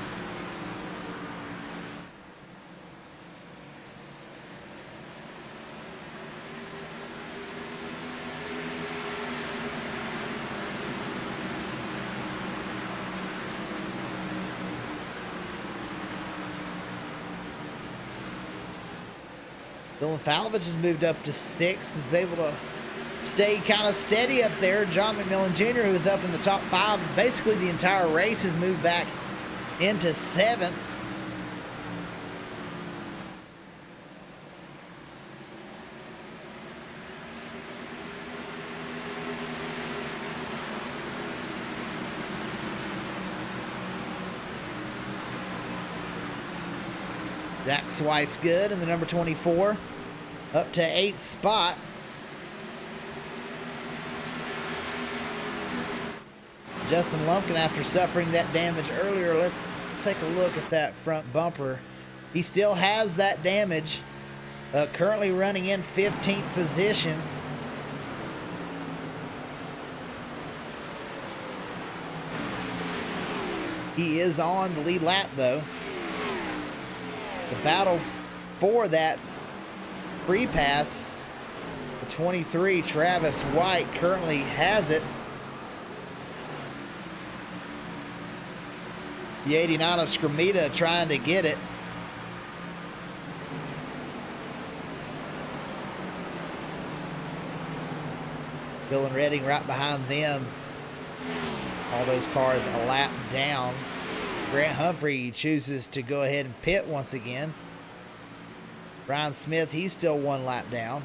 Dylan Falovich has moved up to 6th. He's been able to stay kind of steady up there. John McMillan Jr., who is up in the top 5, basically the entire race, has moved back into 7th. Dax Weisgood in the number 24, up to 8th spot. Justin Lumpkin, after suffering that damage earlier, let's take a look at that front bumper. He still has that damage, currently running in 15th position. He is on the lead lap, though. The battle for that free pass, the 23, Travis White, currently has it. The 89 of Scramita trying to get it. Dylan Redding right behind them. All those cars a lap down. Grant Humphrey chooses to go ahead and pit once again. Brian Smith, he's still 1 lap down.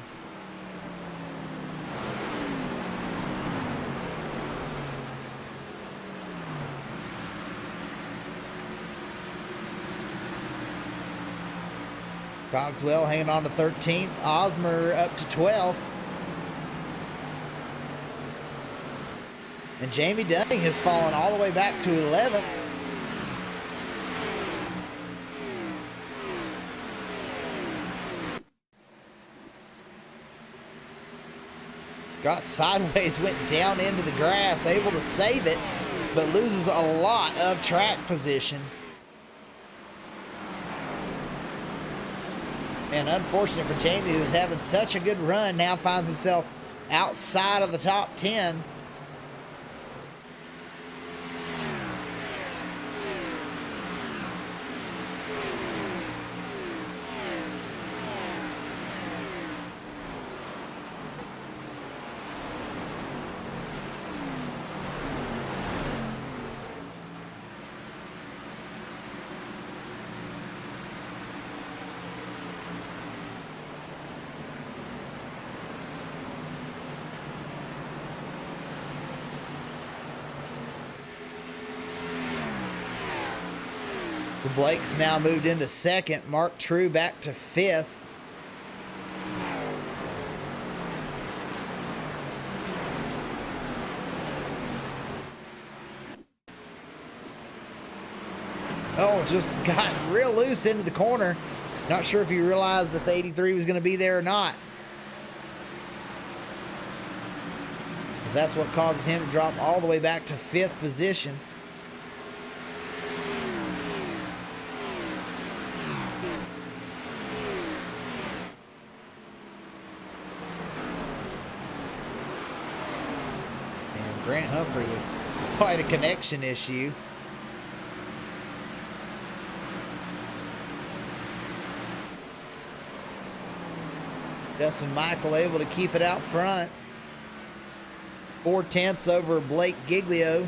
Cogswell hanging on to 13th. Osmer up to 12th. And Jamie Dunning has fallen all the way back to 11th. Got sideways, went down into the grass, able to save it, but loses a lot of track position. And unfortunate for Jamie, who's having such a good run, now finds himself outside of the top 10. So Blake's now moved into 2nd. Mark True back to 5th. Oh, just got real loose into the corner. Not sure if he realized that the 83 was going to be there or not. That's what causes him to drop all the way back to 5th position. Grant Humphrey with quite a connection issue. Justin Michael able to keep it out front. 4/10 over Blake Giglio.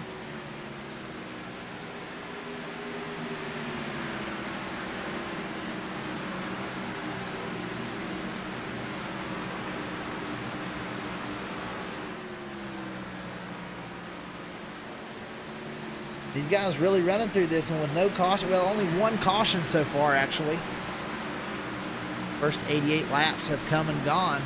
These guys really running through this one with no caution. Well, only 1 caution so far, actually. First 88 laps have come and gone.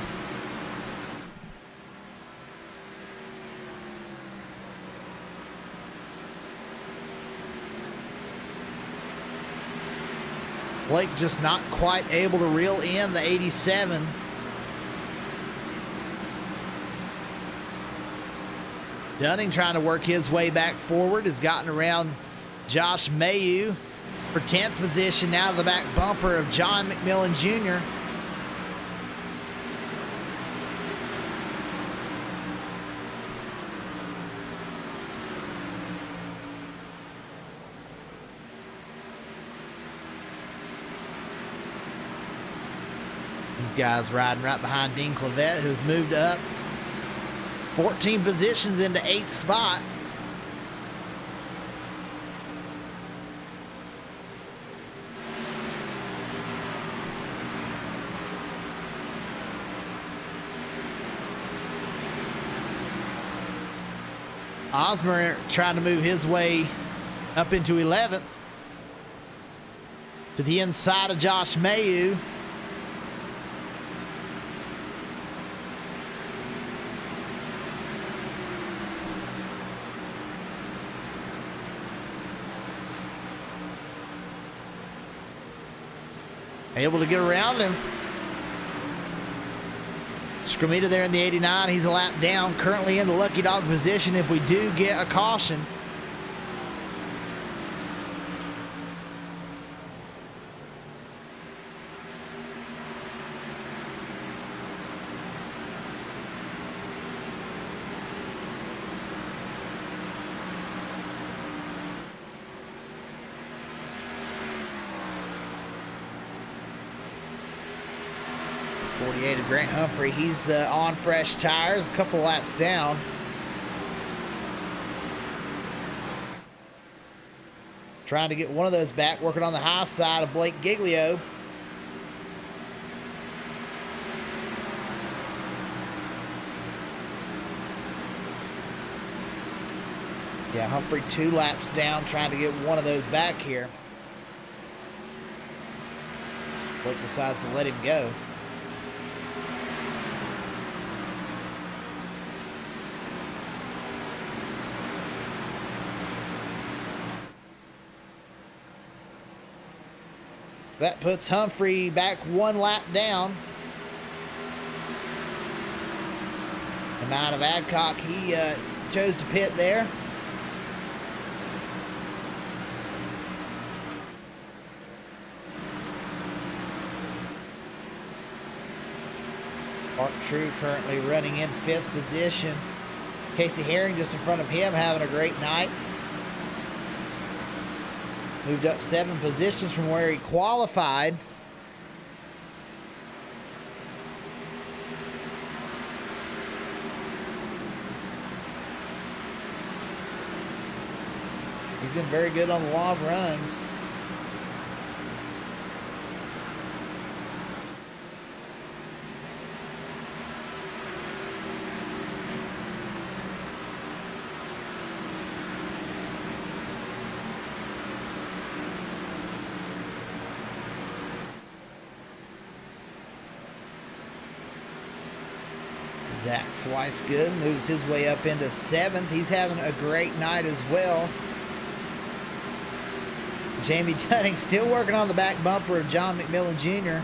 Blake just not quite able to reel in the 87. Dunning trying to work his way back forward, has gotten around Josh Mayu for 10th position, now to the back bumper of John McMillan Jr. These guys riding right behind Dean Clavette, who's moved up 14 positions into 8th spot. Osmer trying to move his way up into 11th to the inside of Josh Mayu. Able to get around him. Scramita there in the 89. He's a lap down. Currently in the lucky dog position if we do get a caution. 48 of Grant Humphrey. He's on fresh tires, a couple laps down. Trying to get one of those back, working on the high side of Blake Giglio. Yeah, Humphrey 2 laps down, trying to get one of those back here. Blake decides to let him go. That puts Humphrey back 1 lap down. The 9 of Adcock, he chose to pit there. Mark True currently running in 5th position. Casey Herring just in front of him, having a great night. Moved up 7 positions from where he qualified. He's been very good on the long runs. Zach Swicegood moves his way up into 7th. He's having a great night as well. Jamie Dunning still working on the back bumper of John McMillan Jr.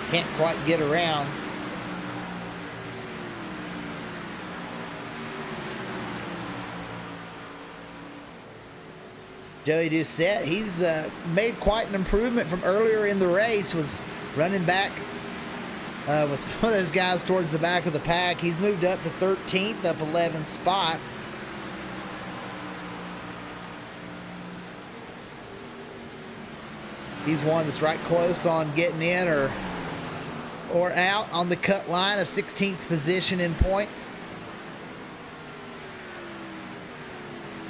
Can't quite get around. Joey Doucette, he's made quite an improvement from earlier in the race, was running back with some of those guys towards the back of the pack. He's moved up to 13th, up 11 spots. He's one that's right close on getting in or out on the cut line of 16th position in points.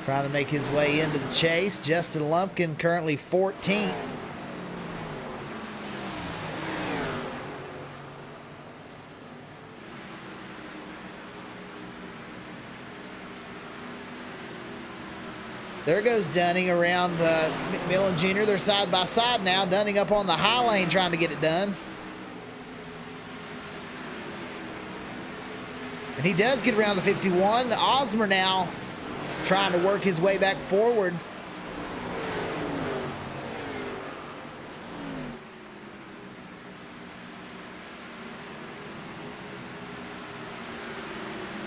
Trying to make his way into the chase. Justin Lumpkin currently 14th. There goes Dunning around McMillan Jr. They're side by side now. Dunning up on the high lane trying to get it done. And he does get around the 51. Osmer now trying to work his way back forward.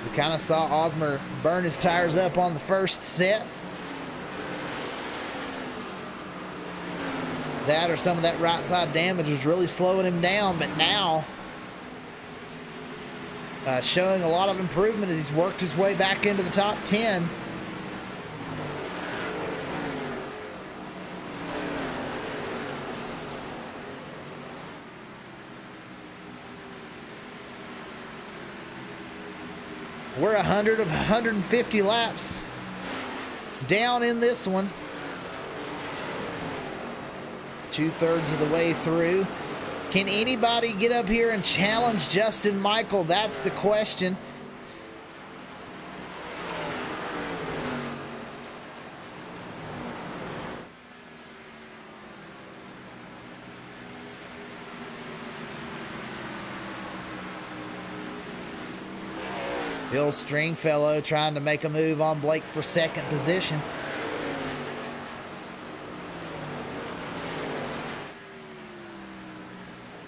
We kind of saw Osmer burn his tires up on the first set. That or some of that right side damage was really slowing him down, but now showing a lot of improvement as he's worked his way back into the top 10. We're 100 of 150 laps down in this one. 2/3 of the way through. Can anybody get up here and challenge Justin Michael? That's the question. Bill Stringfellow trying to make a move on Blake for 2nd position.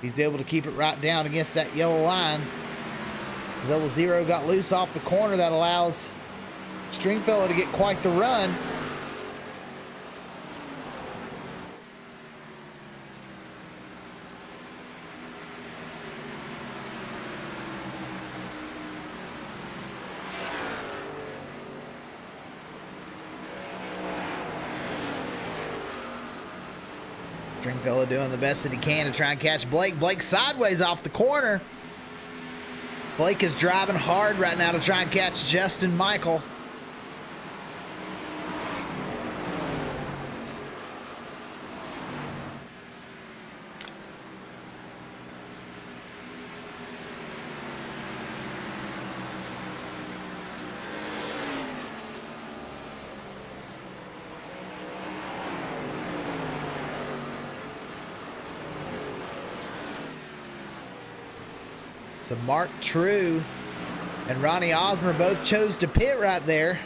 He's able to keep it right down against that yellow line. Double Zero got loose off the corner. That allows Stringfellow to get quite the run. Stringfellow doing the best that he can to try and catch Blake. Blake sideways off the corner. Blake is driving hard right now to try and catch Justin Michael. So Mark True and Ronnie Osmer both chose to pit right there.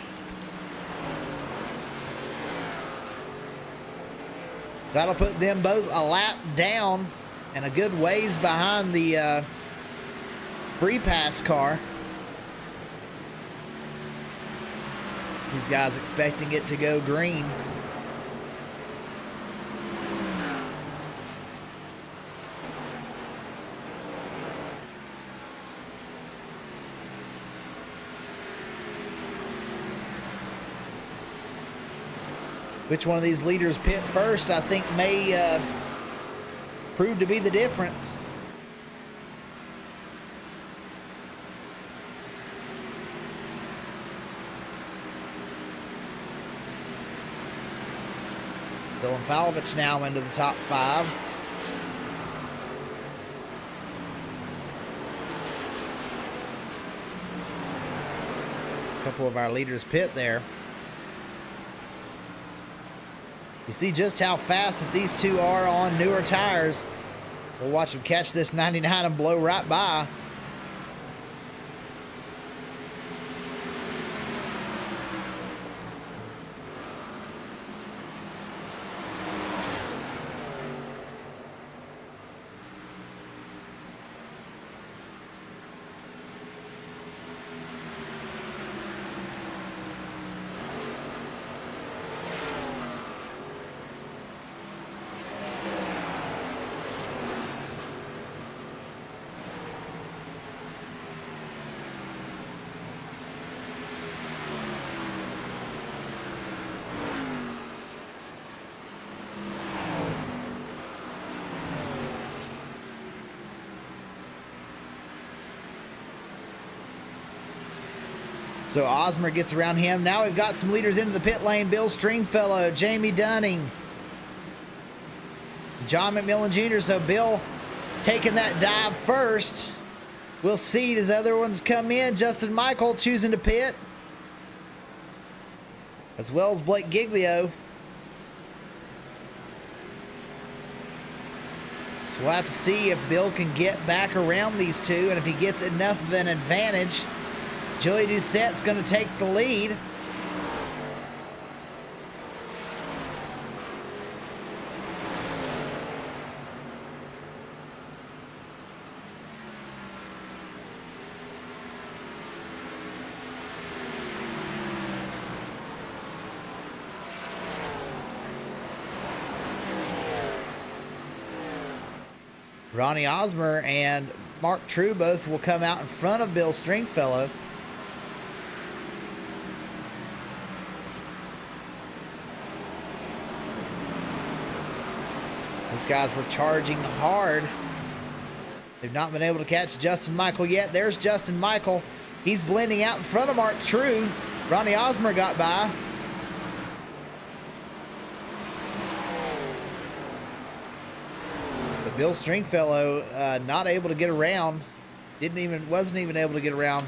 That'll put them both a lap down and a good ways behind the free pass car. These guys expecting it to go green. Which one of these leaders pit first, I think, may prove to be the difference. Dylan Falovich now into the top 5. A couple of our leaders pit there. You see just how fast that these two are on newer tires. We'll watch them catch this 99 and blow right by. So Osmer gets around him. Now we've got some leaders into the pit lane. Bill Stringfellow, Jamie Dunning, John McMillan Jr. So Bill taking that dive first. We'll see as other ones come in. Justin Michael choosing to pit, as well as Blake Giglio. So we'll have to see if Bill can get back around these two, and if he gets enough of an advantage. Joey Doucette's going to take the lead. Ronnie Osmer and Mark True both will come out in front of Bill Stringfellow. These guys were charging hard. They've not been able to catch Justin Michael yet. There's Justin Michael. He's blending out in front of Mark True. Ronnie Osmer got by. But Bill Stringfellow not able to get around. Wasn't even able to get around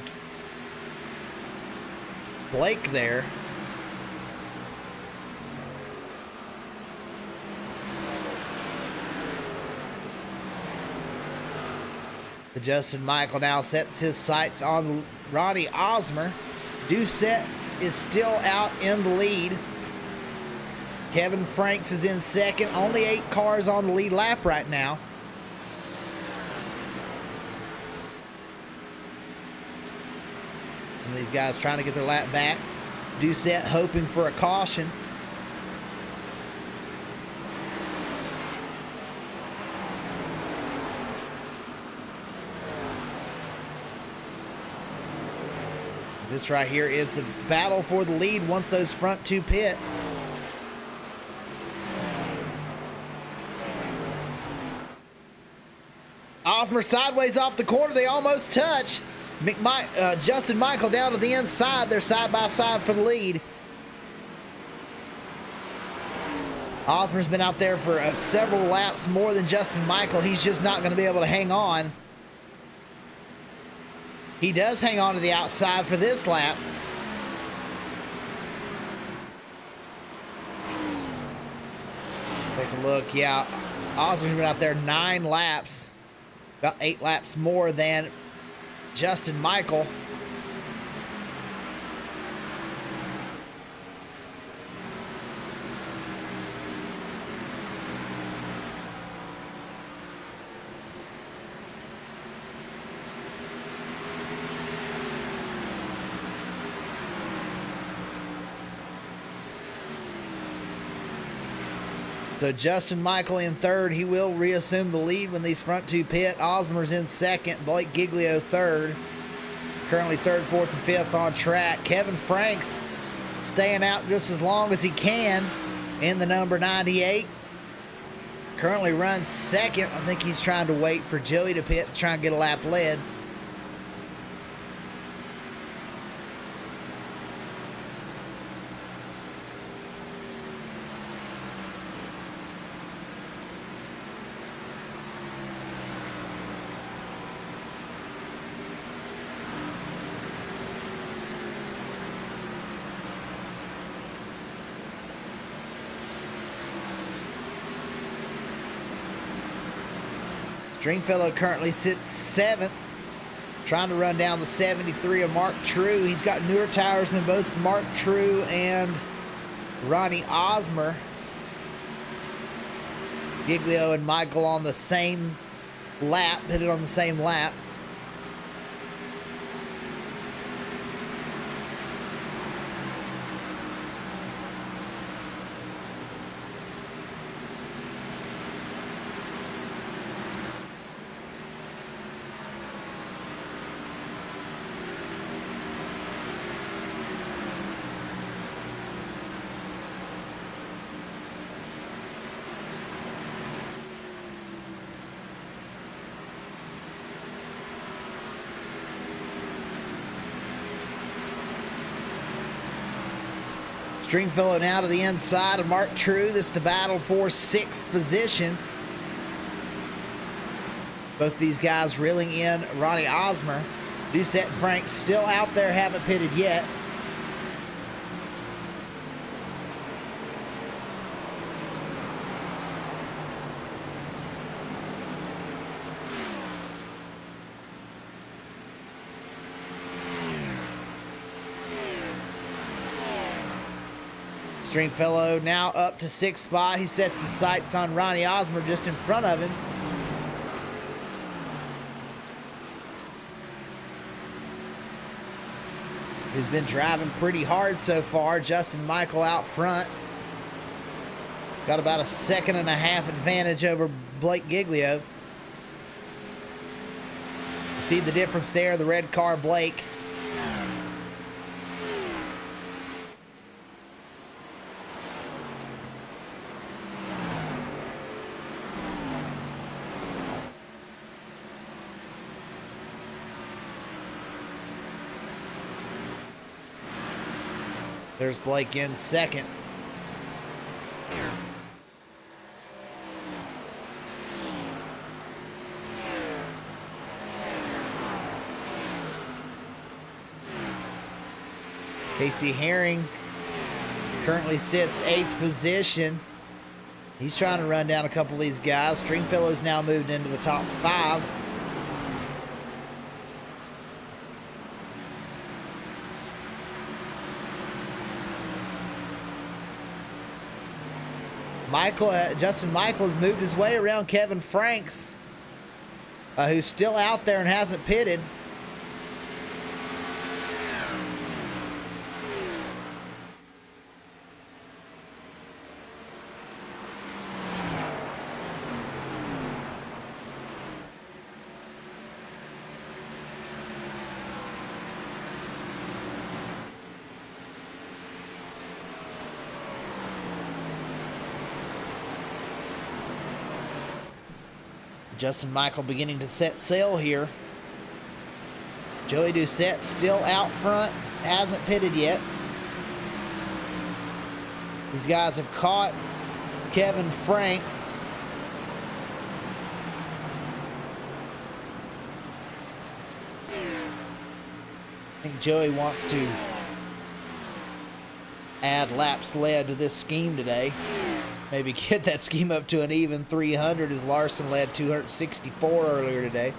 Blake there. The Justin Michael now sets his sights on Ronnie Osmer. Doucette is still out in the lead. Kevin Franks is in second. Only 8 cars on the lead lap right now. And these guys trying to get their lap back. Doucette hoping for a caution. This right here is the battle for the lead once those front two pit. Osmer sideways off the corner. They almost touch. Justin Michael down to the inside. They're side by side for the lead. Osmer's been out there for several laps more than Justin Michael. He's just not going to be able to hang on. He does hang on to the outside for this lap. Take a look. Yeah, Osmer's been out there 9 laps. About 8 laps more than Justin Michael. So Justin Michael in third. He will reassume the lead when these front two pit. Osmer's in second. Blake Giglio third. Currently third, fourth, and fifth on track. Kevin Franks staying out just as long as he can in the number 98. Currently runs second. I think he's trying to wait for Joey to pit to try and get a lap led. Stringfellow currently sits 7th, trying to run down the 73 of Mark True. He's got newer tires than both Mark True and Ronnie Osmer. Giglio and Michael on the same lap, pitted on the same lap. Stringfellow now to the inside of Mark True. This is the battle for 6th position. Both these guys reeling in Ronnie Osmer. Doucette and Frank still out there, haven't pitted yet. Stringfellow now up to 6th spot. He sets the sights on Ronnie Osmer just in front of him. Who's been driving pretty hard so far. Justin Michael out front. Got about a 1.5 second advantage over Blake Giglio. See the difference there, the red car Blake. There's Blake in second. Casey Herring currently sits 8th position. He's trying to run down a couple of these guys. Stringfellow's now moved into the top 5. Justin Michael has moved his way around Kevin Franks, who's still out there and hasn't pitted. Justin Michael beginning to set sail here. Joey Doucette still out front, hasn't pitted yet. These guys have caught Kevin Franks. I think Joey wants to add laps led to this scheme today. Maybe get that scheme up to an even 300 as Larson led 264 earlier today.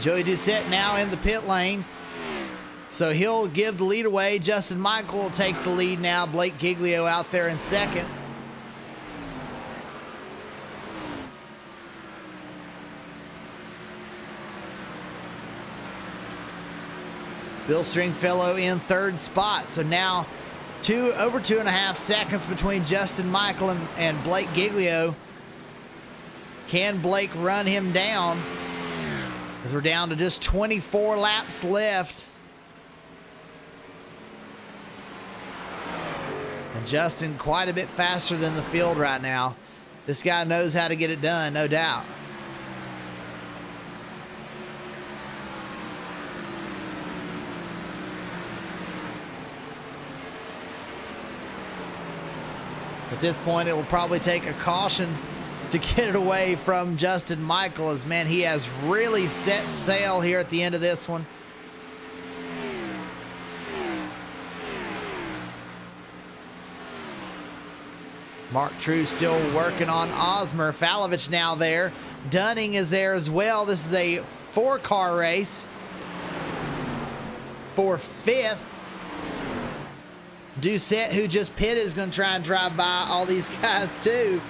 Joey Doucette now in the pit lane, so he'll give the lead away. Justin Michael will take the lead now. Blake Giglio out there in second. Bill Stringfellow in third spot. So now over 2.5 seconds between Justin Michael and Blake Giglio. Can Blake run him down? As we're down to just 24 laps left. And Justin quite a bit faster than the field right now. This guy knows how to get it done, no doubt. At this point, it will probably take a caution to get it away from Justin Michael, as man, he has really set sail here at the end of this one. Mark True still working on Osmer. Falovich now there. Dunning is there as well. This is a 4-car race for 5th. Doucette, who just pitted, is going to try and drive by all these guys too.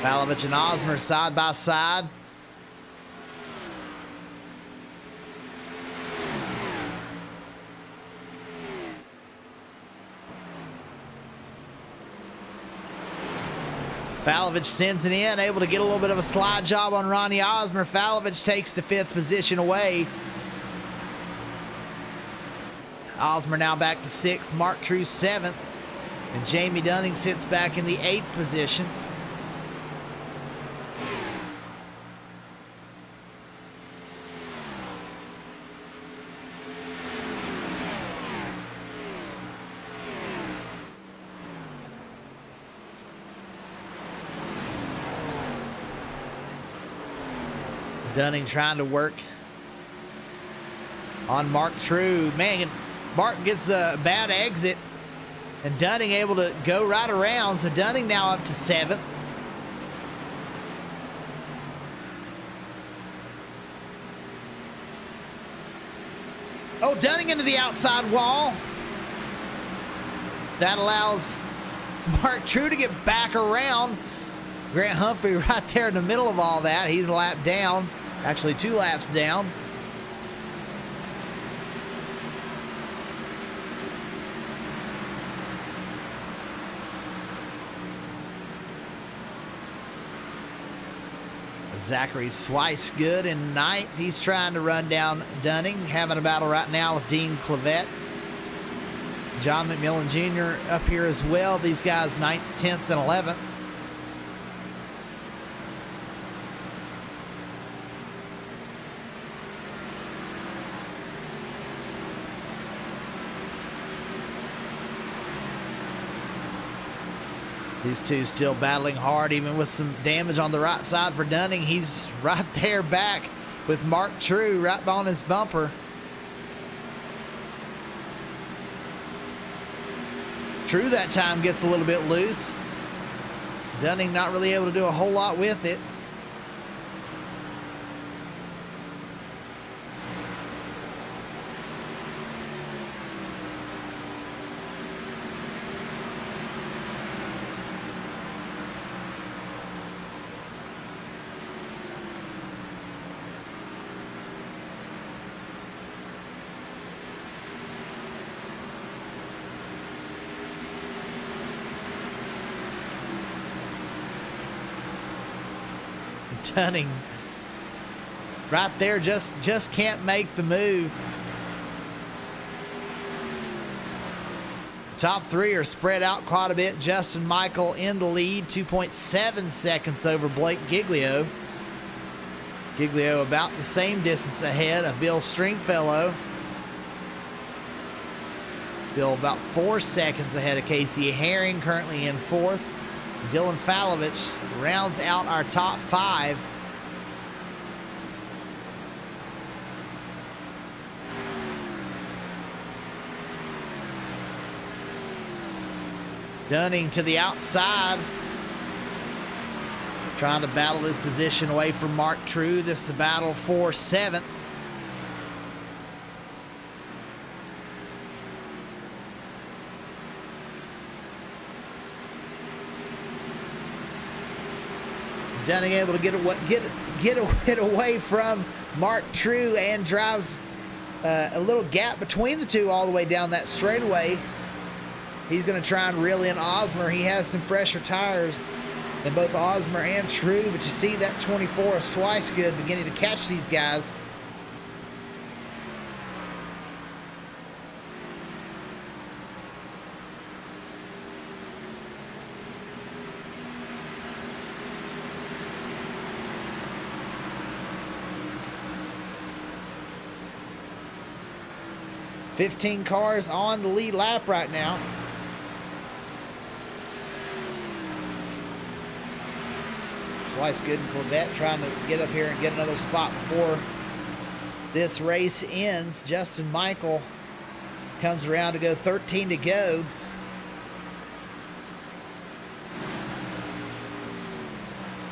Falovich and Osmer side by side. Falovich sends it in, able to get a little bit of a slide job on Ronnie Osmer. Falovich takes the 5th position away. Osmer now back to 6th, Mark True 7th, and Jamie Dunning sits back in the 8th position. Dunning trying to work on Mark True. Man, Mark gets a bad exit, and Dunning able to go right around. So Dunning now up to 7th. Oh, Dunning into the outside wall. That allows Mark True to get back around. Grant Humphrey right there in the middle of all that. He's a lap down, actually 2 laps down. Zachary Swicegood in 9th. He's trying to run down Dunning, having a battle right now with Dean Clavette. John McMillan Jr. up here as well. These guys 9th, 10th, and 11th. These two still battling hard, even with some damage on the right side for Dunning. He's right there back with Mark True right on his bumper. True that time gets a little bit loose. Dunning not really able to do a whole lot with it. Dunning right there just can't make the move. Top 3 are spread out quite a bit. Justin Michael in the lead, 2.7 seconds over Blake Giglio. Giglio about the same distance ahead of Bill Stringfellow. Bill about 4 seconds ahead of Casey Herring, currently in 4th. Dylan Falovich rounds out our top 5. Dunning to the outside, trying to battle his position away from Mark True. This is the battle for 7th. Dunning able to get it away from Mark True and drives a little gap between the two all the way down that straightaway. He's going to try and reel in Osmer. He has some fresher tires than both Osmer and True, but you see that 24 of Swicegood beginning to catch these guys. $15 cars on the lead lap right now. Swicegood and Clavette trying to get up here and get another spot before this race ends. Justin Michael comes around to go 13 to go.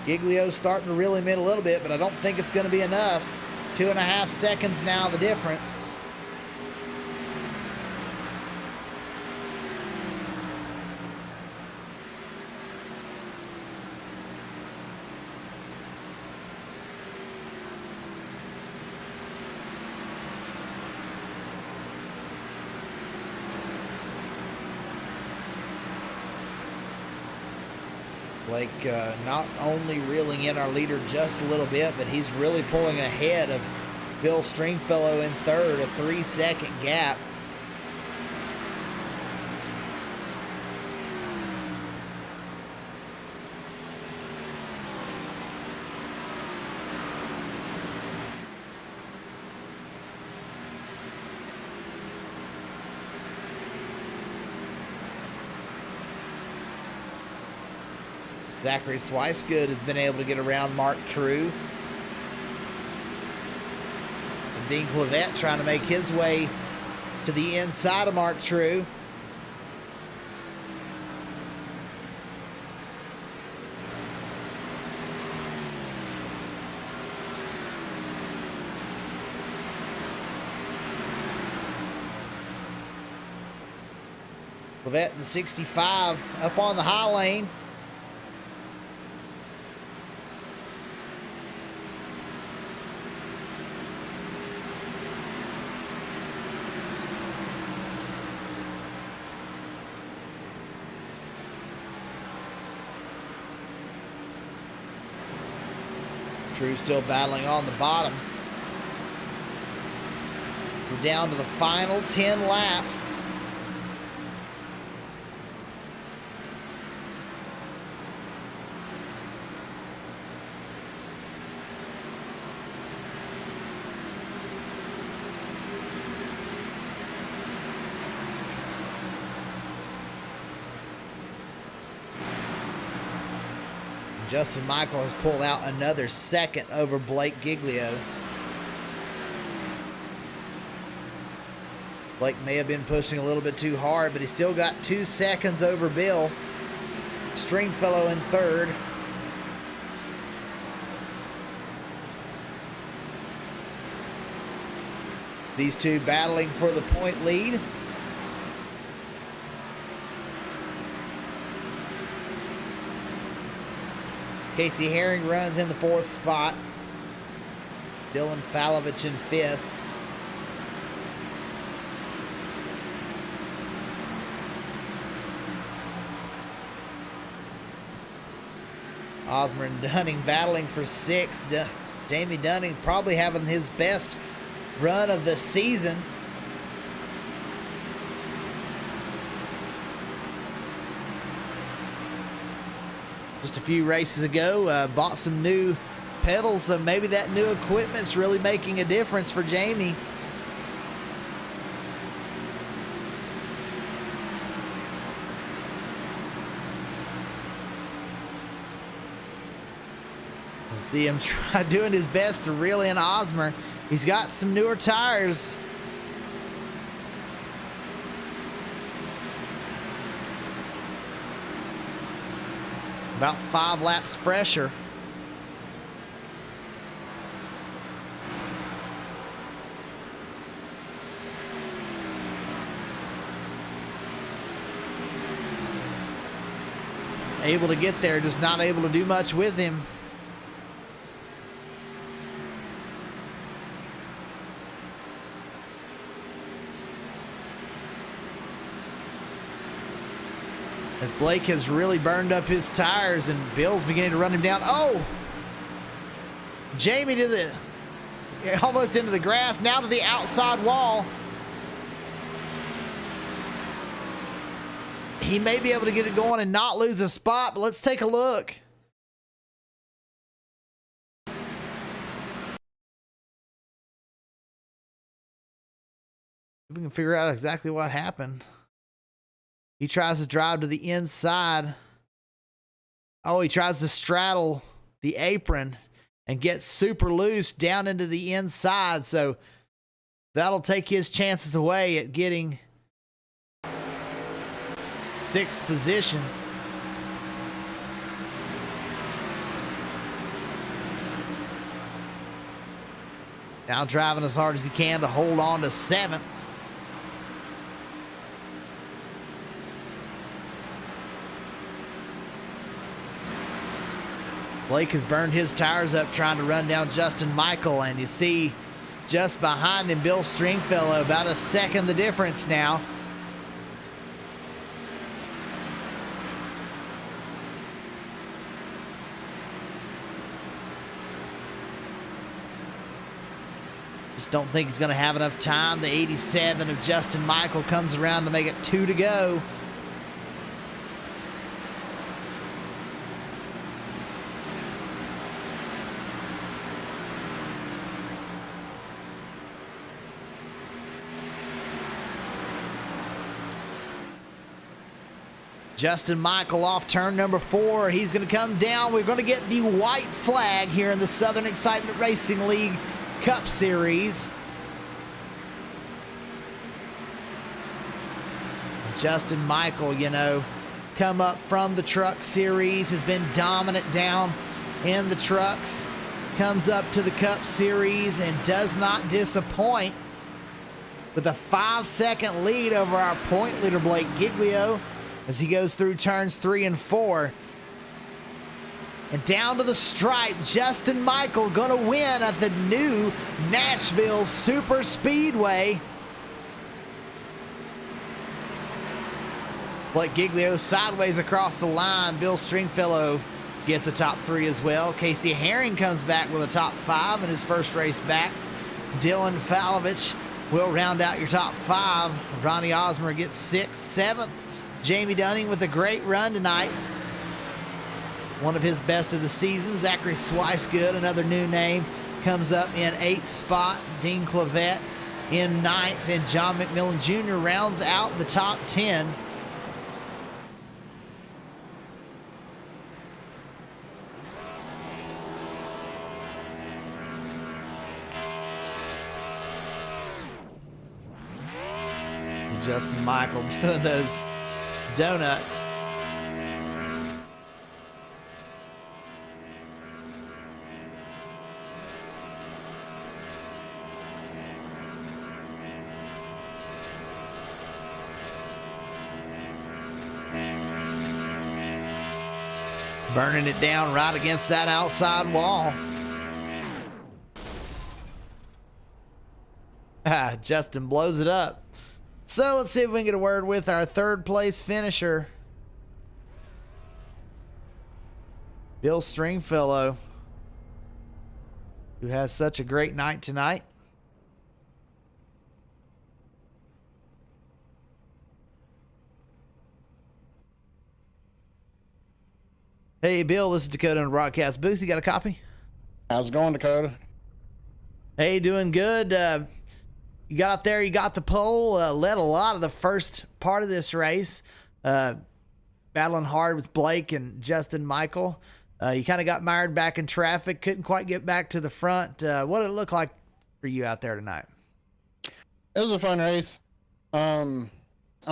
Giglio's starting to reel him in a little bit, but I don't think it's going to be enough. 2.5 seconds now the difference. Blake not only reeling in our leader just a little bit, but he's really pulling ahead of Bill Stringfellow in 3rd, a 3-second gap. Zachary Swicegood has been able to get around Mark True. Dean Clavette trying to make his way to the inside of Mark True. Clavette in 65 up on the high lane. True still battling on the bottom. We're down to the final 10 laps. Justin Michael has pulled out another second over Blake Giglio. Blake may have been pushing a little bit too hard, but he still got 2 seconds over Bill. Stringfellow in third. These two battling for the point lead. Casey Herring runs in the 4th spot. Dylan Falovich in 5th. Osmer and Dunning battling for 6th. Jamie Dunning probably having his best run of the season. Just a few races ago, bought some new pedals, so maybe that new equipment's really making a difference for Jamie. We'll see him doing his best to reel in Osmer. He's got some newer tires. About 5 laps fresher. Able to get there, just not able to do much with him. As Blake has really burned up his tires and Bill's beginning to run him down. Oh! Jamie to the, almost into the grass, now to the outside wall. He may be able to get it going and not lose a spot, but let's take a look. We can figure out exactly what happened. He tries to drive to the inside. Oh, he tries to straddle the apron and get super loose down into the inside. So that'll take his chances away at getting 6th position. Now driving as hard as he can to hold on to 7th. Blake has burned his tires up trying to run down Justin Michael, and you see just behind him Bill Stringfellow, about a second the difference now. Just don't think he's going to have enough time. The 87 of Justin Michael comes around to make it 2 to go. Justin Michael off turn number 4. He's going to come down. We're going to get the white flag here in the Southern Excitement Racing League Cup Series. Justin Michael, come up from the truck series, has been dominant down in the trucks, comes up to the Cup series and does not disappoint with a 5-second lead over our point leader, Blake Giglio, as he goes through turns 3 and 4. And down to the stripe, Justin Michael gonna win at the new Nashville Super Speedway. Blake Giglio sideways across the line. Bill Stringfellow gets a top 3 as well. Casey Herring comes back with a top 5 in his first race back. Dylan Falovich will round out your top 5. Ronnie Osmer gets 6th, 7th. Jamie Dunning with a great run tonight. One of his best of the season. Zachary Swicegood, another new name, comes up in 8th spot. Dean Clavette in 9th. And John McMillan Jr. rounds out the top 10. Justin Michael doing those donuts. Burning it down right against that outside wall. Justin blows it up. So let's see if we can get a word with our 3rd place finisher, Bill Stringfellow, who has such a great night tonight. Hey, Bill, this is Dakota in the broadcast booth. You got a copy? How's it going, Dakota? Hey, doing good. You got out there, you got the pole, led a lot of the first part of this race, battling hard with Blake and Justin Michael. You kind of got mired back in traffic, couldn't quite get back to the front. What did it look like for you out there tonight? It was a fun race. I'll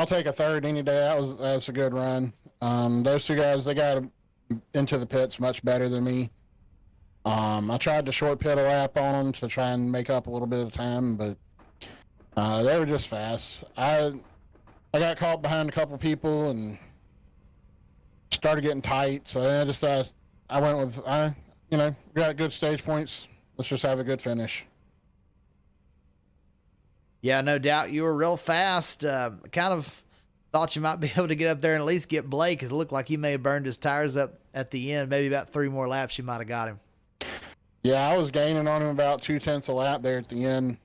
take a 3rd any day. That was a good run. Those 2 guys, they got into the pits much better than me. I tried to short pit a lap on them to try and make up a little bit of time, but they were just fast. I got caught behind a couple people and started getting tight, so I just I went with got good stage points. Let's just have a good finish. Yeah, no doubt you were real fast. Kind of thought you might be able to get up there and at least get Blake, because it looked like he may have burned his tires up at the end. Maybe about 3 more laps you might have got him. Yeah, I was gaining on him about 0.2 a lap there at the end.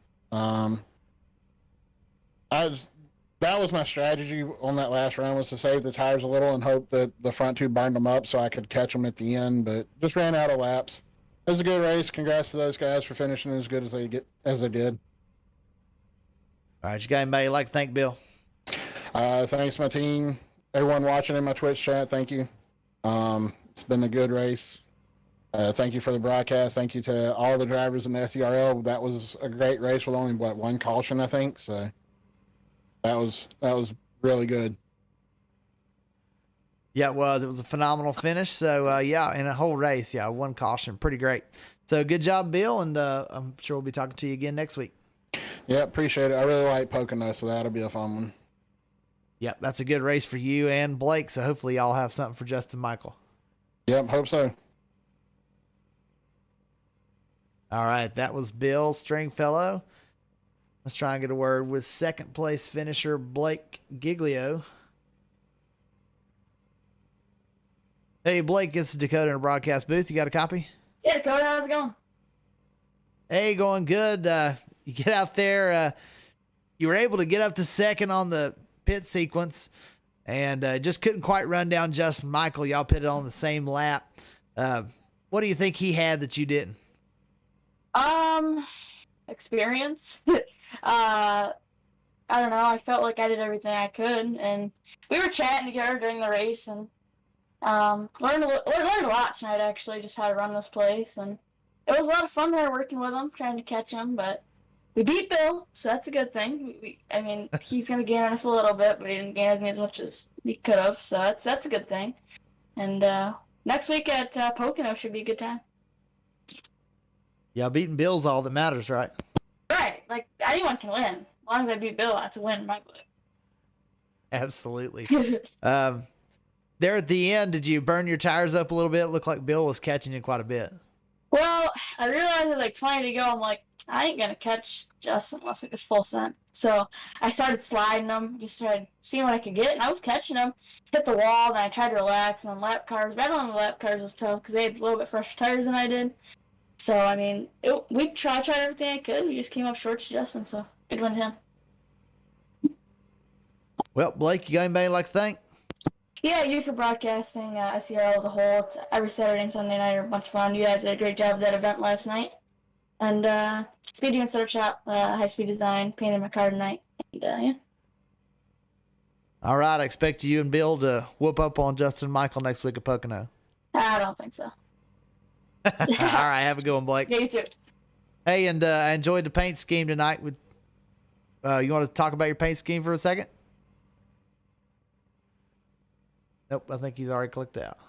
That was my strategy on that last round, was to save the tires a little and hope that the front 2 burned them up so I could catch them at the end, but just ran out of laps. It was a good race. Congrats to those guys for finishing as good as they did. All right, you got anybody you'd like to thank, Bill? Thanks my team, everyone watching in my Twitch chat. Thank you. It's been a good race. Thank you for the broadcast. Thank you to all the drivers in the SERL. That was a great race with only 1 caution, I think. So that was really good. Yeah, it was. It was a phenomenal finish. So yeah, in a whole race, 1 caution, pretty great. So good job, Bill, and I'm sure we'll be talking to you again next week. Yeah, appreciate it. I really like Pocono, so that'll be a fun one. Yep, that's a good race for you and Blake. So hopefully y'all have something for Justin Michael. Yep, hope so. All right, that was Bill Stringfellow. Let's try and get a word with 2nd place finisher Blake Giglio. Hey, Blake, this is Dakota in a broadcast booth. You got a copy? Yeah, Dakota, how's it going? Hey, going good. You get out there. You were able to get up to 2nd on the pit sequence, and just couldn't quite run down Justin Michael. Y'all pitted on the same lap. What do you think he had that you didn't? Experience. I don't know. I felt like I did everything I could, and we were chatting together during the race, and learned a lot tonight. Actually, just how to run this place, and it was a lot of fun there working with him, trying to catch him. But we beat Bill, so that's a good thing. I mean, he's gonna gain on us a little bit, but he didn't gain on me as much as he could have, so that's a good thing. And next week at Pocono should be a good time. Yeah, beating Bill's all that matters, right? Right, like anyone can win as long as I beat Bill. That's a win in my book. Absolutely. There at the end, did you burn your tires up a little bit? It looked like Bill was catching you quite a bit. Well, I realized at like 20 to go, I'm like, I ain't gonna catch Justin unless it gets full sent. So I started sliding them, just started seeing what I could get, and I was catching them. Hit the wall, then I tried to relax, and on lap cars, battling on the lap cars was tough because they had a little bit fresher tires than I did. So, I mean, we tried everything I could. We just came up short to Justin, so good win to him. Well, Blake, you got anybody you'd like to thank? Yeah, you for broadcasting SERL as a whole. Every Saturday and Sunday night are a bunch of fun. You guys did a great job of that event last night. And Speed and Setup Shop, High Speed Design, painted my car tonight. And yeah. All right, I expect you and Bill to whoop up on Justin and Michael next week at Pocono. I don't think so. All right, have a good one, Blake. Yeah, you too. Hey, and I enjoyed the paint scheme tonight. You want to talk about your paint scheme for a second? Nope, I think he's already clicked out.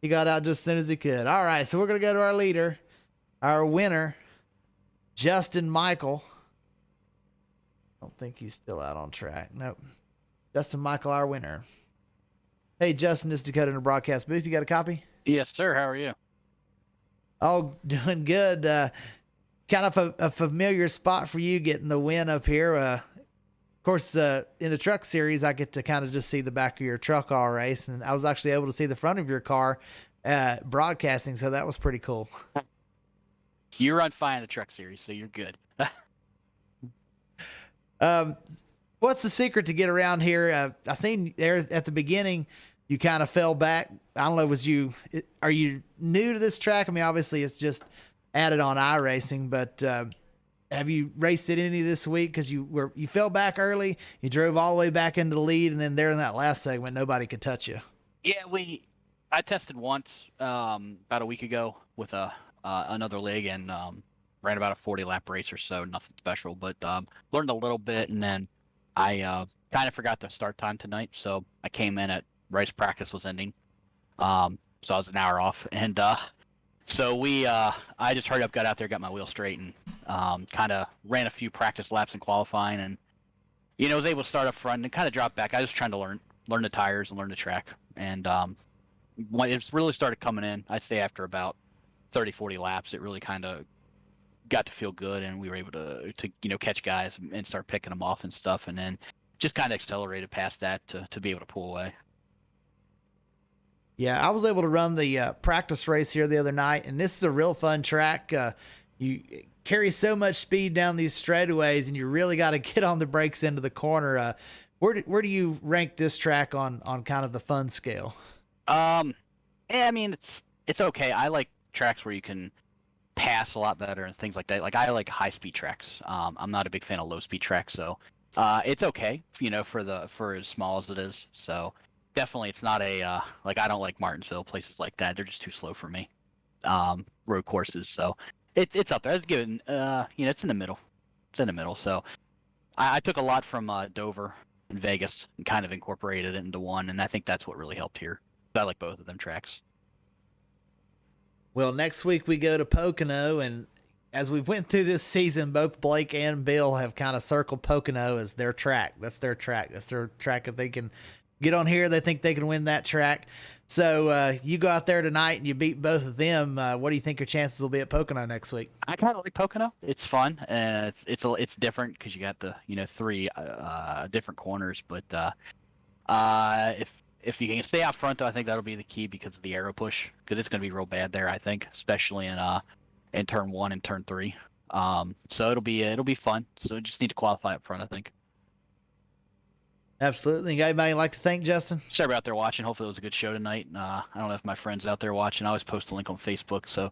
He got out just as soon as he could. All right, so we're going to go to our leader, our winner, Justin Michael. I don't think he's still out on track. Nope. Justin Michael, our winner. Hey, Justin, this is Dakota in the broadcast booth. You got a copy? Yes, sir. How are you? Oh, doing good. Kind of a familiar spot for you getting the win up here. Of course, in the truck series, I get to kind of just see the back of your truck all race, and I was actually able to see the front of your car broadcasting, so that was pretty cool. You run fine in the truck series, so you're good. What's the secret to get around here? I seen there at the beginning, you kind of fell back. I don't know, are you new to this track? I mean, obviously it's just added on iRacing, but have you raced it any this week? Because you fell back early, you drove all the way back into the lead, and then there in that last segment, nobody could touch you. Yeah, I tested once about a week ago with another leg and ran about a 40-lap race or so, nothing special, but learned a little bit, and then I kind of forgot the start time tonight, so I came in at race practice was ending, so I was an hour off, and so I just hurried up, got out there, got my wheel straight, and kind of ran a few practice laps in qualifying, and was able to start up front and kind of drop back. I was trying to learn the tires and learn the track, and when it really started coming in, I'd say after about 30-40 laps, it really kind of got to feel good, and we were able to catch guys and start picking them off and stuff, and then just kind of accelerated past that to be able to pull away. Yeah, I was able to run the practice race here the other night, and this is a real fun track. You carry so much speed down these straightaways, and you really got to get on the brakes into the corner. Where do you rank this track on kind of the fun scale? Yeah, I mean it's okay. I like tracks where you can pass a lot better and things like that. Like I like high speed tracks. I'm not a big fan of low speed tracks, so it's okay, for as small as it is. So definitely it's not a I don't like Martinsville, places like that. They're just too slow for me. Road courses, so it's up there. It's given it's in the middle. It's in the middle. So I took a lot from Dover and Vegas and kind of incorporated it into one, and I think that's what really helped here. I like both of them tracks. Well, next week we go to Pocono, and as we've went through this season, both Blake and Bill have kind of circled Pocono as their track. That's their track. That's their track. If they can get on here, they think they can win that track. So you go out there tonight and you beat both of them. What do you think your chances will be at Pocono next week? I kind of like Pocono. It's fun, and it's different because you got the 3 different corners. But if you can stay out front, though, I think that'll be the key because of the aero push. Because it's going to be real bad there, I think, especially in turn 1 and turn 3. So it'll be fun. So just need to qualify up front, I think. Absolutely. Got anybody you'd like to thank, Justin? Sorry out there watching. Hopefully it was a good show tonight. I don't know if my friend's out there watching. I always post a link on Facebook, so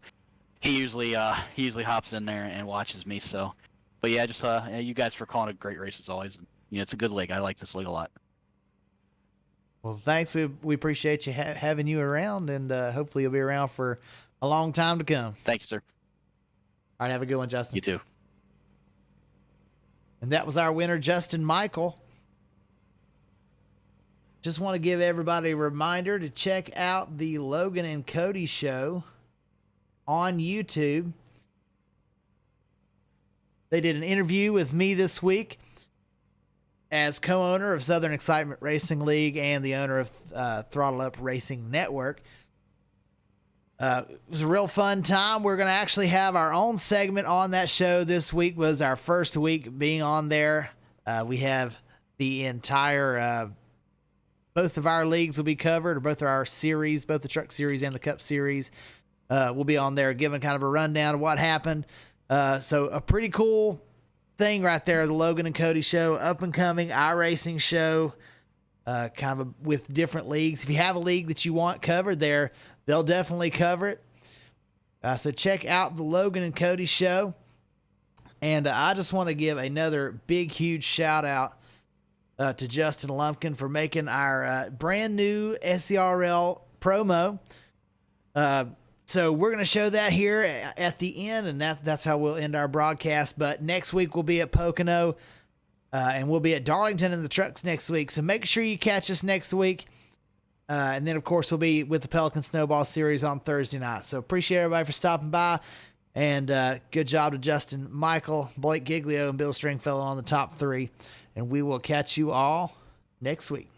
he usually hops in there and watches me. So, but yeah, just you guys for calling a great race as always. It's a good league. I like this league a lot. Well, thanks. We appreciate you having you around, and hopefully you'll be around for a long time to come. Thank you, sir. All right, have a good one, Justin. You too. And that was our winner, Justin Michael. Just want to give everybody a reminder to check out the Logan and Cody show on YouTube. They did an interview with me this week as co-owner of Southern Excitement Racing League and the owner of Throttle Up Racing Network. It was a real fun time. We're going to actually have our own segment on that show. This week was our first week being on there. We have the entire, both of our leagues will be covered, or both of our series, both the Truck Series and the Cup Series. We'll be on there giving kind of a rundown of what happened. So a pretty cool thing right there, the Logan and Cody show, up and coming iRacing show, kind of with different leagues. If you have a league that you want covered there, they'll definitely cover it. So check out the Logan and Cody show. And I just want to give another big, huge shout out to Justin Lumpkin for making our brand new SERL promo. So we're going to show that here at the end, and that's how we'll end our broadcast. But next week we'll be at Pocono, and we'll be at Darlington in the trucks next week. So make sure you catch us next week. And then, of course, we'll be with the Pelican Snowball Series on Thursday night. So appreciate everybody for stopping by. And good job to Justin Michael, Blake Giglio, and Bill Stringfellow on the top three. And we will catch you all next week.